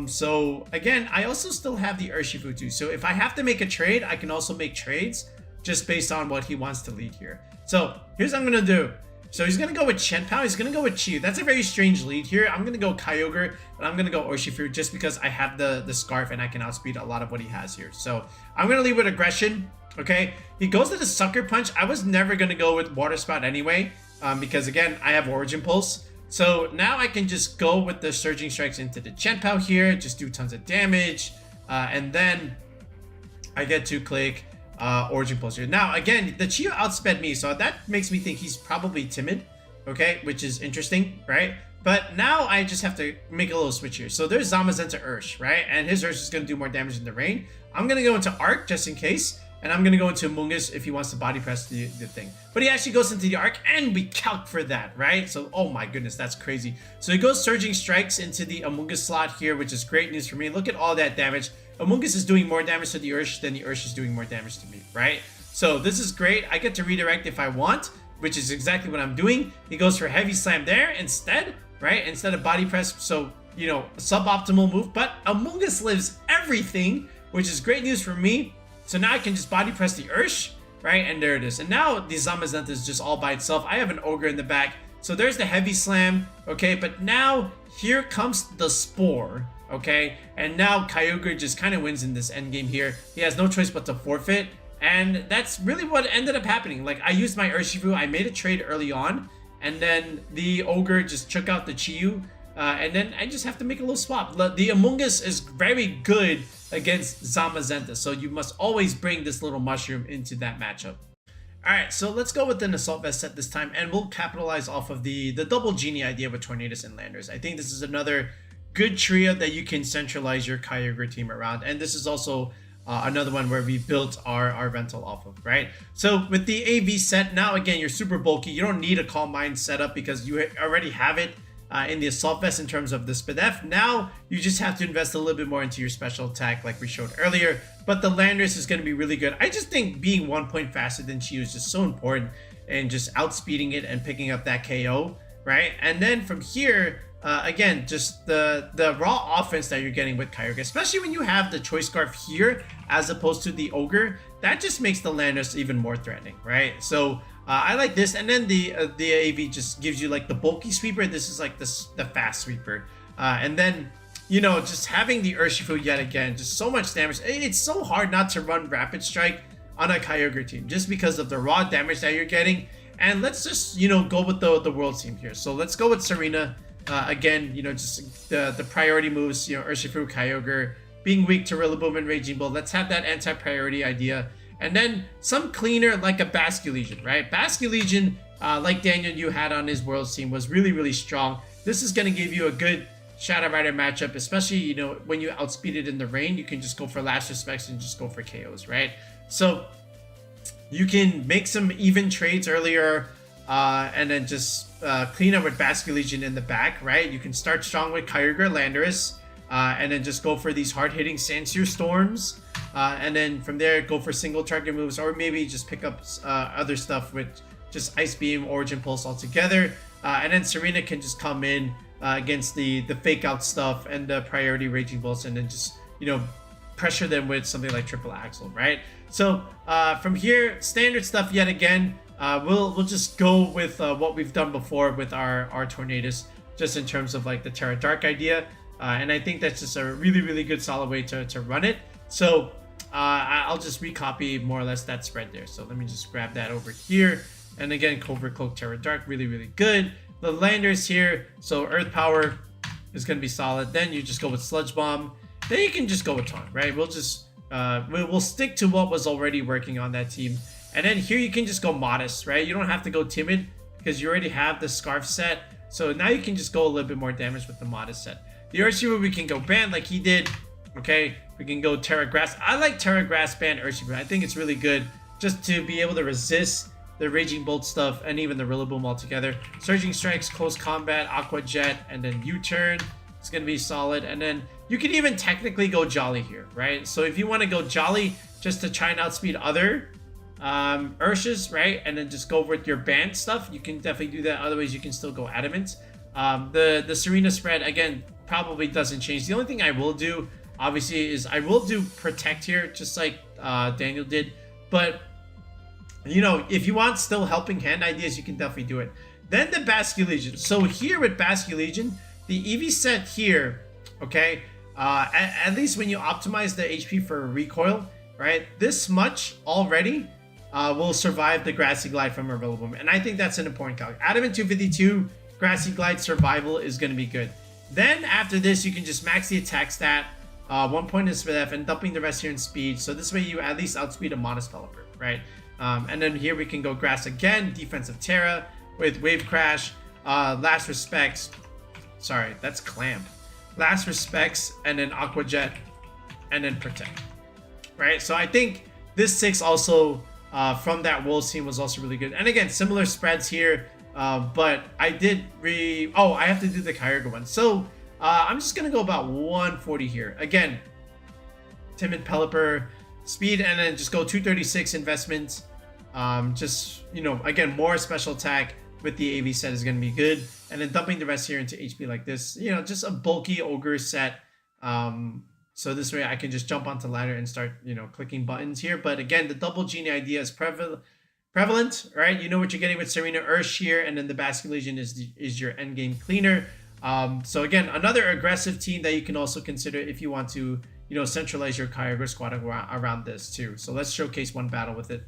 So, again, I also still have the Urshifu too. So, if I have to make a trade, I can also make trades just based on what he wants to lead here. So, here's what I'm going to do. So he's going to go with Chien-Pao. He's going to go with Chiyu. That's a very strange lead here. I'm going to go Kyogre, and I'm going to go Urshifu just because I have the Scarf and I can outspeed a lot of what he has here. So I'm going to lead with Aggression, okay? He goes to the Sucker Punch. I was never going to go with Water Spout anyway because, again, I have Origin Pulse. So now I can just go with the Surging Strikes into the Chien-Pao here, just do tons of damage, and then I get to click Origin Pulse here. Now, again, the Chiyu outsped me, so that makes me think he's probably timid, okay, which is interesting, right? But now I just have to make a little switch here. So there's Zamazenta Ursh, right? And his Ursh is going to do more damage in the rain. I'm going to go into Arc just in case, and I'm going to go into Amoonguss if he wants to body press the thing. But he actually goes into the Arc, and we calc for that, right? So, oh my goodness, that's crazy. So he goes Surging Strikes into the Amoonguss slot here, which is great news for me. Look at all that damage. Amoonguss is doing more damage to the Ursh than the Ursh is doing more damage to me, right? So this is great. I get to redirect if I want, which is exactly what I'm doing. He goes for Heavy Slam there instead, right? Instead of Body Press. So, a suboptimal move. But Amoonguss lives everything, which is great news for me. So now I can just Body Press the Ursh, right? And there it is. And now the Zamazenta is just all by itself. I have an Ogre in the back. So there's the Heavy Slam, okay? But now here comes the Spore. Okay, and now Kyogre just kind of wins in this endgame here. He has no choice but to forfeit, and that's really what ended up happening. Like, I used my Urshifu, I made a trade early on, and then the Ogre just took out the Chiyu, and then I just have to make a little swap. The Amoonguss is very good against Zamazenta, so you must always bring this little mushroom into that matchup. Alright, so let's go with an Assault Vest set this time, and we'll capitalize off of the double Genie idea with Tornadus and Landorus. I think this is another good trio that you can centralize your Kyogre team around, and this is also another one where we built our rental off of, right? So with the AV set, now again, you're super bulky. You don't need a Calm Mind setup because you already have it in the Assault Vest in terms of the SPDF. Now you just have to invest a little bit more into your special attack like we showed earlier, but the Landorus is going to be really good. I just think being 1 point faster than Chi is just so important, and just outspeeding it and picking up that KO, right? And then from here, again, just the raw offense that you're getting with Kyogre, especially when you have the Choice Scarf here as opposed to the Ogre, that just makes the Landorus even more threatening, right? So I like this. And then the AV just gives you like the bulky sweeper. This is like the fast sweeper. And then, you know, just having the Urshifu yet again, just so much damage. It's so hard not to run Rapid Strike on a Kyogre team just because of the raw damage that you're getting. And let's just, you know, go with the world team here. So let's go with Tsareena. Again, you know, just the priority moves, you know, Urshifu, Kyogre, being weak to Rillaboom and Raging Bolt. Let's have that anti-priority idea. And then some cleaner like a Basculegion, right? Basculegion, like Daniel you had on his Worlds team, was really, really strong. This is going to give you a good Shadow Rider matchup, especially, you know, when you outspeed it in the rain, you can just go for last respects and just go for KOs, right? So you can make some even trades earlier, and then just clean up with Basculegion in the back, right? You can start strong with Kyogre, Landorus, and then just go for these hard-hitting Sandsear Storms. And then from there, go for single target moves, or maybe just pick up other stuff with just Ice Beam, Origin Pulse altogether. And then Tsareena can just come in against the fake out stuff and the priority Raging Bolts, and then just, you know, pressure them with something like Triple Axle, right? So from here, standard stuff yet again. We'll just go with what we've done before with our Tornadus, just in terms of like the Tera Dark idea. And I think that's just a really, really good solid way to run it. So I'll just recopy more or less that spread there. So let me just grab that over here. And again, Covert Cloak, Tera Dark, really, really good. The Landers here, so Earth Power is going to be solid. Then you just go with Sludge Bomb. Then you can just go with Taunt, right? We'll just we'll stick to what was already working on that team. And then here you can just go Modest, right? You don't have to go Timid because you already have the Scarf set. So now you can just go a little bit more damage with the Modest set. The Urshifu, we can go Band like he did. Okay, we can go Tera Grass. I like Tera Grass Band Urshifu. I think it's really good just to be able to resist the Raging Bolt stuff and even the Rillaboom altogether. Surging Strikes, Close Combat, Aqua Jet, and then U-Turn. It's going to be solid. And then you can even technically go Jolly here, right? So if you want to go Jolly just to try and outspeed other Urshas, right? And then just go with your Band stuff, you can definitely do that. Otherwise, you can still go Adamant. The Tsareena spread, again, probably doesn't change. The only thing I will do, obviously, is I will do Protect here, just like Daniel did. But, you know, if you want still helping hand ideas, you can definitely do it. Then the Basculegion. So here with Basculegion, the EV set here, okay, at least when you optimize the HP for recoil, right, this much already will survive the Grassy Glide from a Rillaboom. And I think that's an important calc. Adamant 252, Grassy Glide survival is going to be good. Then after this, you can just max the attack stat, 1 point in SPDF, and dumping the rest here in speed. So this way you at least outspeed a Modest Pelipper, right? And then here we can go Grass again, defensive Tera with Wave Crash, Last Respects. Sorry, that's Clamp. Last Respects, and then Aqua Jet, and then Protect, right? So I think this 6 also from that Wolves team was also really good. And again, similar spreads here, but I did I have to do the Kyogre one. So I'm just gonna go about 140 here. Again, Timid Pelipper, speed, and then just go 236 investments. Just, you know, again, more special attack with the AV set is going to be good. And then dumping the rest here into HP like this, you know, just a bulky Ogre set. So this way I can just jump onto ladder and start, you know, clicking buttons here. But again, the double Genie idea is prevalent, right? You know what you're getting with Tsareena Ursh here, and then the Basculegion is your endgame cleaner. So again, another aggressive team that you can also consider if you want to, you know, centralize your Kyogre squad around this too. So let's showcase one battle with it.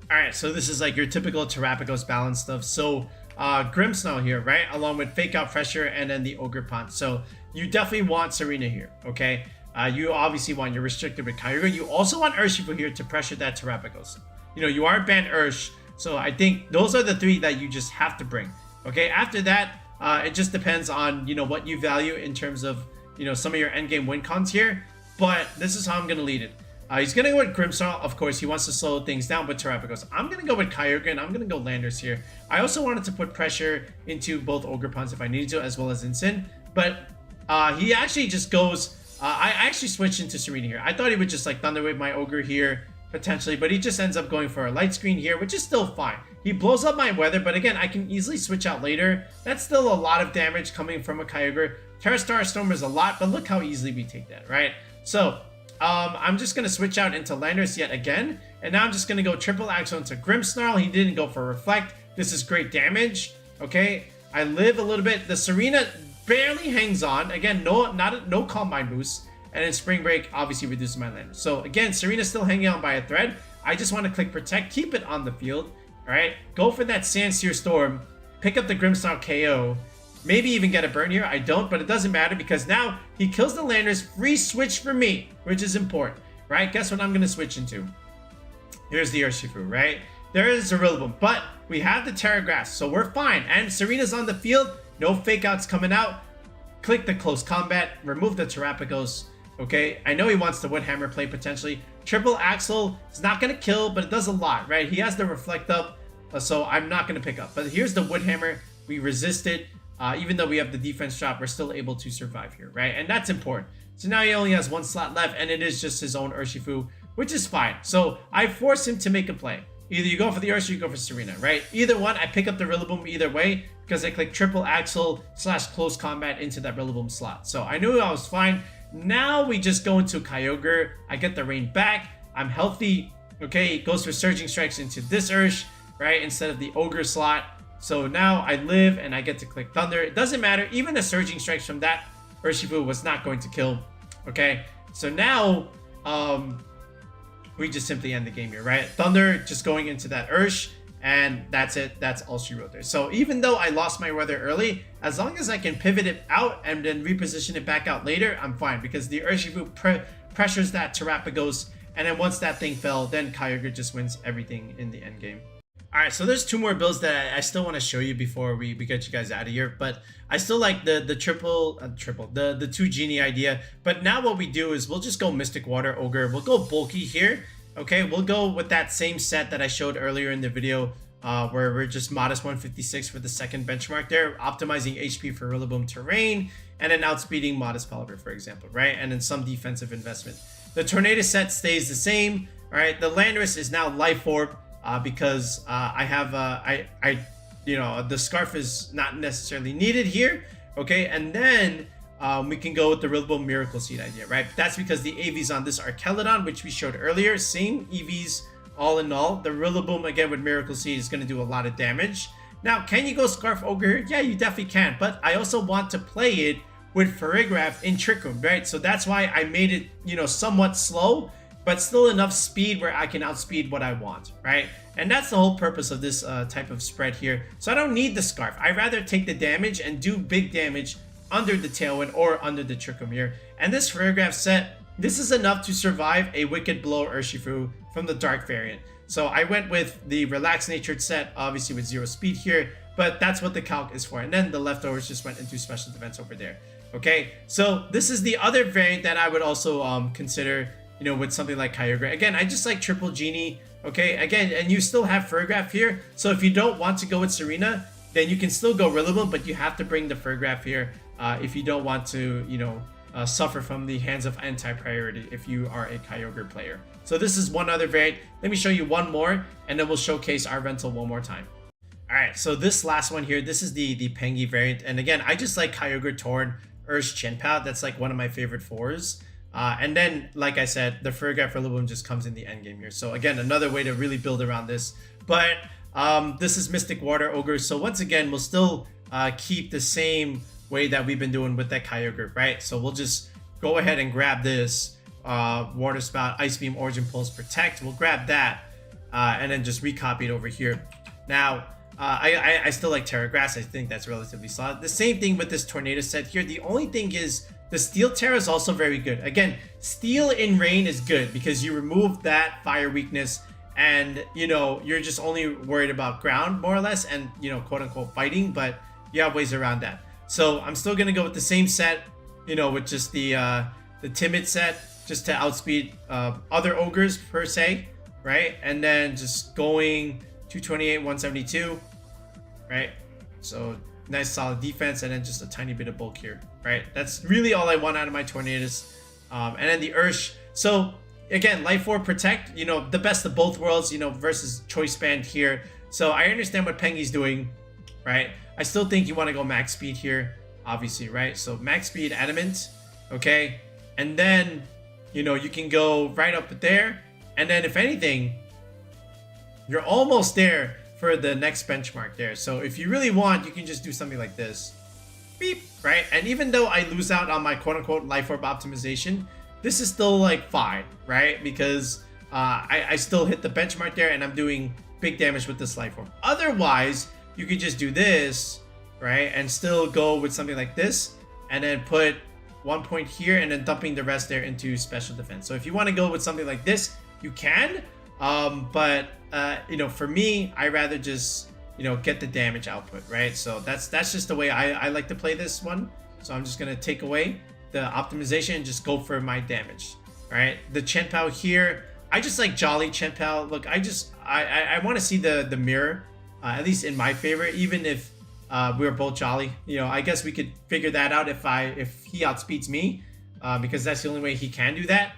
All right, so this is like your typical Terrapagos balance stuff. So Grimmsnarl here, right? Along with Fake Out Pressure and then the Ogre Punch. So you definitely want Tsareena here, okay? You obviously want your restricted with Kyogre. You also want Urshifu here to pressure that Terrapagos. You know, you are banned Ursh, so I think those are the 3 that you just have to bring, okay? After that, it just depends on, you know, what you value in terms of, you know, some of your endgame win cons here. But this is how I'm going to lead it. He's going to go with Grimmsnarl. Of course, he wants to slow things down with Terrapagos. I'm going to go with Kyogre, and I'm going to go Landorus here. I also wanted to put pressure into both Ogerpons if I needed to, as well as Incin. But he actually just goes... I actually switched into Tsareena here. I thought he would just like Thunder Wave my Ogre here, potentially. But he just ends up going for a Light Screen here, which is still fine. He blows up my Weather, but again, I can easily switch out later. That's still a lot of damage coming from a Kyogre. Terrastar Storm is a lot, but look how easily we take that, right? So... I'm just going to switch out into Landorus yet again. And now I'm just going to go Triple Axle into Grimmsnarl. He didn't go for Reflect. This is great damage. Okay. I live a little bit. The Tsareena barely hangs on. Again, no Calm Mind boost. And then Spring Break obviously reduces my Landorus. So again, Tsarena's still hanging on by a thread. I just want to click Protect. Keep it on the field. Alright. Go for that Sandsear Storm. Pick up the Grimmsnarl KO. Maybe even get a burn here. I don't, but it doesn't matter because now he kills the Landorus. Free switch for me, which is important, right? Guess what I'm going to switch into? Here's the Urshifu, right? There is a Rillaboom, but we have the Tera Grass, so we're fine. And Tsarena's on the field. No fake outs coming out. Click the Close Combat. Remove the Terrapagos. Okay, I know he wants the Wood Hammer play potentially. Triple Axle is not going to kill, but it does a lot, right? He has the Reflect up, so I'm not going to pick up. But here's the Wood Hammer. We resisted. Even though we have the defense drop, we're still able to survive here, right? And that's important. So now he only has one slot left, and it is just his own Urshifu, which is fine. So I force him to make a play. Either you go for the Urshifu, you go for Tsareena, right? Either one, I pick up the Rillaboom either way because I click Triple Axle / Close Combat into that Rillaboom slot. So I knew I was fine. Now we just go into Kyogre. I get the Rain back. I'm healthy. Okay, it goes for Surging Strikes into this Ursh, right? Instead of the Ogre slot. So now I live and I get to click Thunder. It doesn't matter. Even the Surging Strikes from that Urshifu was not going to kill. Okay. So now we just simply end the game here, right? Thunder just going into that Ursh. And that's it. That's all she wrote there. So even though I lost my Weather early, as long as I can pivot it out and then reposition it back out later, I'm fine. Because the Urshifu pressures that Terrapagos. And then once that thing fell, then Kyogre just wins everything in the end game. Alright, so there's two more builds that I still want to show you before we get you guys out of here. But I still like the the 2 Genie idea. But now what we do is we'll just go Mystic Water Ogre. We'll go bulky here. Okay, we'll go with that same set that I showed earlier in the video. Where we're just modest 156 for the second benchmark there. Optimizing HP for Rillaboom Terrain. And then outspeeding modest Pelipper, for example, right? And then some defensive investment. The Tornadus set stays the same. Alright, the Landorus is now Life Orb. Because I have the Scarf is not necessarily needed here. Okay, and then we can go with the Rillaboom Miracle Seed idea, right? That's because the AVs on this are Keladon, which we showed earlier. Same EVs all in all. The Rillaboom again with Miracle Seed is going to do a lot of damage. Now, can you go Scarf Ogre? Yeah, you definitely can. But I also want to play it with Farigiraf in Trick Room, right? So that's why I made it, somewhat slow, but still enough speed where I can outspeed what I want, right? And that's the whole purpose of this type of spread here. So I don't need the Scarf. I'd rather take the damage and do big damage under the Tailwind or under the Trick Room here. And this Farigiraf set, this is enough to survive a Wicked Blow Urshifu from the Dark variant. So I went with the Relaxed Natured set, obviously with 0 speed here, but that's what the calc is for. And then the leftovers just went into Special Defense over there. Okay, so this is the other variant that I would also consider, with something like Kyogre. Again, I just like triple Genie. Okay, again, and you still have Farigiraf here. So if you don't want to go with Tsareena, then you can still go Rillaboom, but you have to bring the Farigiraf here if you don't want to, suffer from the hands of anti-priority if you are a Kyogre player. So this is one other variant. Let me show you one more, and then we'll showcase our rental one more time. Alright, so this last one here, this is the Pengy variant. And again, I just like Kyogre, Torn, Ursh, Chien-Pao. That's like one of my favorite 4s. And then, like I said, the Farigiraf Rillaboom just comes in the end game here. So again, another way to really build around this. But this is Mystic Water Ogre. So once again, we'll still keep the same way that we've been doing with that Kyogre, right? So we'll just go ahead and grab this Water Spout, Ice Beam, Origin Pulse, Protect. We'll grab that and then just recopy it over here. Now, I still like Tera Grass. I think that's relatively solid. The same thing with this Tornadus set here. The only thing is the Steel Tera is also very good. Again, Steel in Rain is good because you remove that fire weakness and, you're just only worried about ground more or less and, quote unquote fighting, but you have ways around that. So I'm still going to go with the same set, with just the Timid set. just to outspeed other ogres per se, right? And then just going 228, 172, right? So nice solid defense, and then just a tiny bit of bulk here, right? That's really all I want out of my Tornadus. And then the Ursh. So again, Life Orb Protect, you know, the best of both worlds, you know, versus Choice Band here. So I understand what Pengy's doing, right? I still think you want to go max speed here, obviously, right? So max speed Adamant, okay? And then, you know, you can go right up there. And then if anything, you're almost there for the next benchmark there. So if you really want, you can just do something like this. Beep, right? And even though I lose out on my quote-unquote Life Orb optimization, this is still like fine, right? Because I still hit the benchmark there, and I'm doing big damage with this Life Orb. Otherwise, you could just do this, right? And still go with something like this, and then put 1 point here, and then dumping the rest there into special defense. So if you want to go with something like this, you can. But you know, for me, I rather just, you know, get the damage output, right? So that's just the way I like to play this one. So I'm just gonna take away the optimization and just go for my damage, right? The Chien-Pao here, I just like Jolly Chien-Pao. Look, I want to see the mirror, at least in my favor, even if we're both Jolly. You know, I guess we could figure that out if he outspeeds me, because that's the only way he can do that.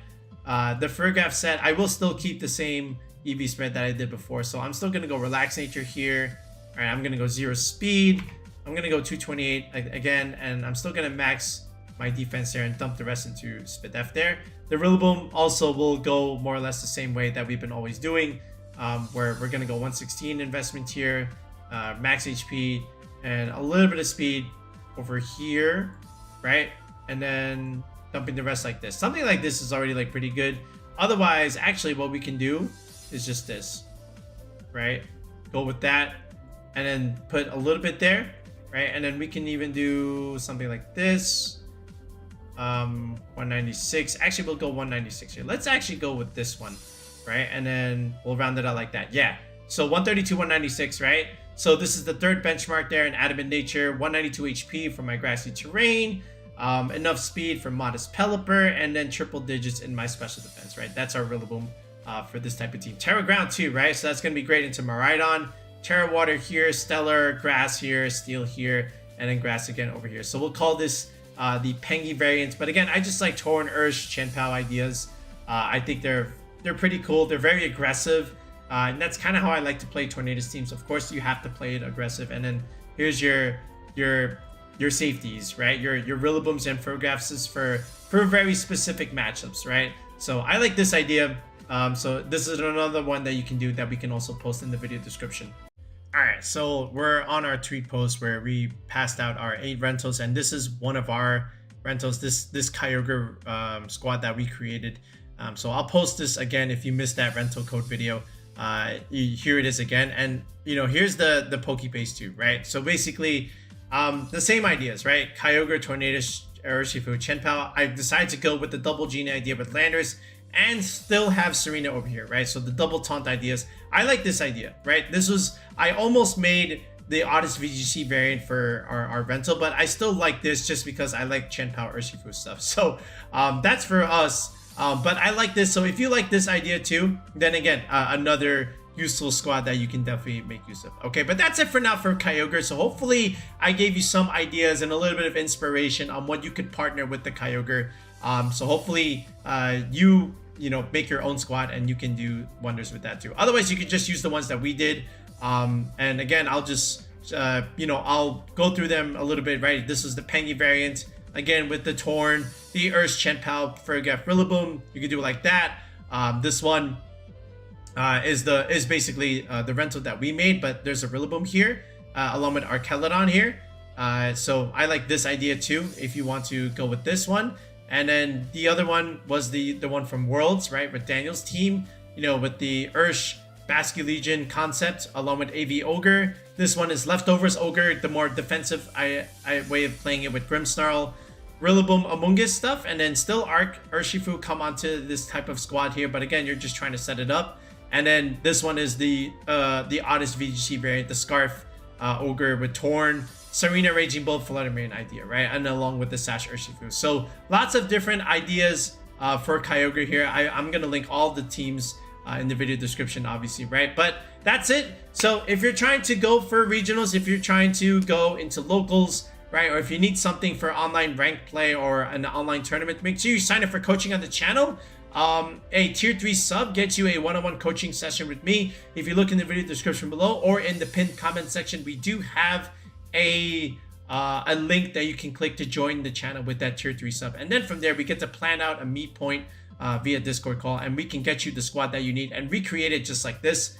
The Farigiraf set, I will still keep the same EV spread that I did before. So I'm still going to go Relax Nature here. All right, I'm going to go 0 speed. I'm going to go 228 again, and I'm still going to max my defense there and dump the rest into Spit F there. The Rillaboom also will go more or less the same way that we've been always doing, where we're going to go 116 investment here, max HP, and a little bit of speed over here, right? And then dumping the rest like this. Something like this is already like pretty good. Otherwise, actually what we can do is just this, right? Go with that and then put a little bit there, right? And then we can even do something like this. 196. Actually, we'll go 196 here. Let's actually go with this one, right? And then we'll round it out like that. Yeah. So 132, 196, right? So this is the third benchmark there in Adamant Nature. 192 HP for my grassy terrain. Enough speed for Modest Pelipper, and then triple digits in my special defense, right? That's our Rillaboom for this type of team. Tera Ground too, right? So that's going to be great into Miraidon. Tera Water here, Stellar, Grass here, Steel here, and then Grass again over here. So we'll call this the Pengy variant. But again, I just like Torn, Ursh, Chien-Pao ideas. I think they're pretty cool. They're very aggressive. And that's kind of how I like to play Tornadus teams. Of course, you have to play it aggressive. And then here's your safeties, right? Your Rillabooms and Farigirafs for very specific matchups, right? So I like this idea. So this is another one that you can do that we can also post in the video description. All right, so we're on our tweet post where we passed out our 8 rentals, and this is one of our rentals, this Kyogre squad that we created. So I'll post this again if you missed that rental code video. Here it is again, and you know, here's the Pokebase too, right? So basically, the same ideas, right? Kyogre, Tornadus, Urshifu, Chien-Pao. I decided to go with the double Genie idea with Landorus and still have Tsareena over here, right? So the double taunt ideas. I like this idea, right? I almost made the oddest VGC variant for our rental, but I still like this just because I like Chien-Pao Urshifu stuff. So that's for us. But I like this. So if you like this idea too, then again, another useful squad that you can definitely make use of. Okay, but that's it for now for Kyogre. So hopefully I gave you some ideas and a little bit of inspiration on what you could partner with the Kyogre. So hopefully you know, make your own squad and you can do wonders with that too. Otherwise, you can just use the ones that we did. And again, I'll just you know, I'll go through them a little bit, right? This is the Pengy variant again with the Torn, the Ursh, Chien-Pao, Farigiraf, Rillaboom. You can do it like that. This one is basically the rental that we made, but there's a Rillaboom here along with our Calyrex here. So I like this idea too if you want to go with this one. And then the other one was the one from Worlds, right, with Daniel's team, you know, with the Ursh Basculegion concept along with AV Ogre. This one is Leftovers Ogre, the more defensive way of playing it with Grimmsnarl, Rillaboom Among Us stuff, and then still Urshifu come onto this type of squad here. But again, you're just trying to set it up. And then this one is the oddest VGC variant, the Scarf Ogre with Torn, Tsareena Raging Bolt, Fluttermane idea, right? And along with the Sash Urshifu. So lots of different ideas for Kyogre here. I'm gonna link all the teams in the video description, obviously, right? But that's it. So if you're trying to go for regionals, if you're trying to go into locals, right, or if you need something for online ranked play or an online tournament, make sure you sign up for coaching on the channel. A tier 3 sub gets you a one-on-one coaching session with me. If you look in the video description below or in the pinned comment section, we do have a link that you can click to join the channel with that tier 3 sub. And then from there, we get to plan out a meet point via Discord call, and we can get you the squad that you need and recreate it just like this.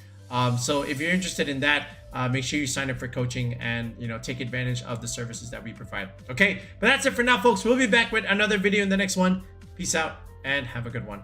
So if you're interested in that, make sure you sign up for coaching and, you know, take advantage of the services that we provide. Okay, but that's it for now, folks. We'll be back with another video in the next one. Peace out and have a good one.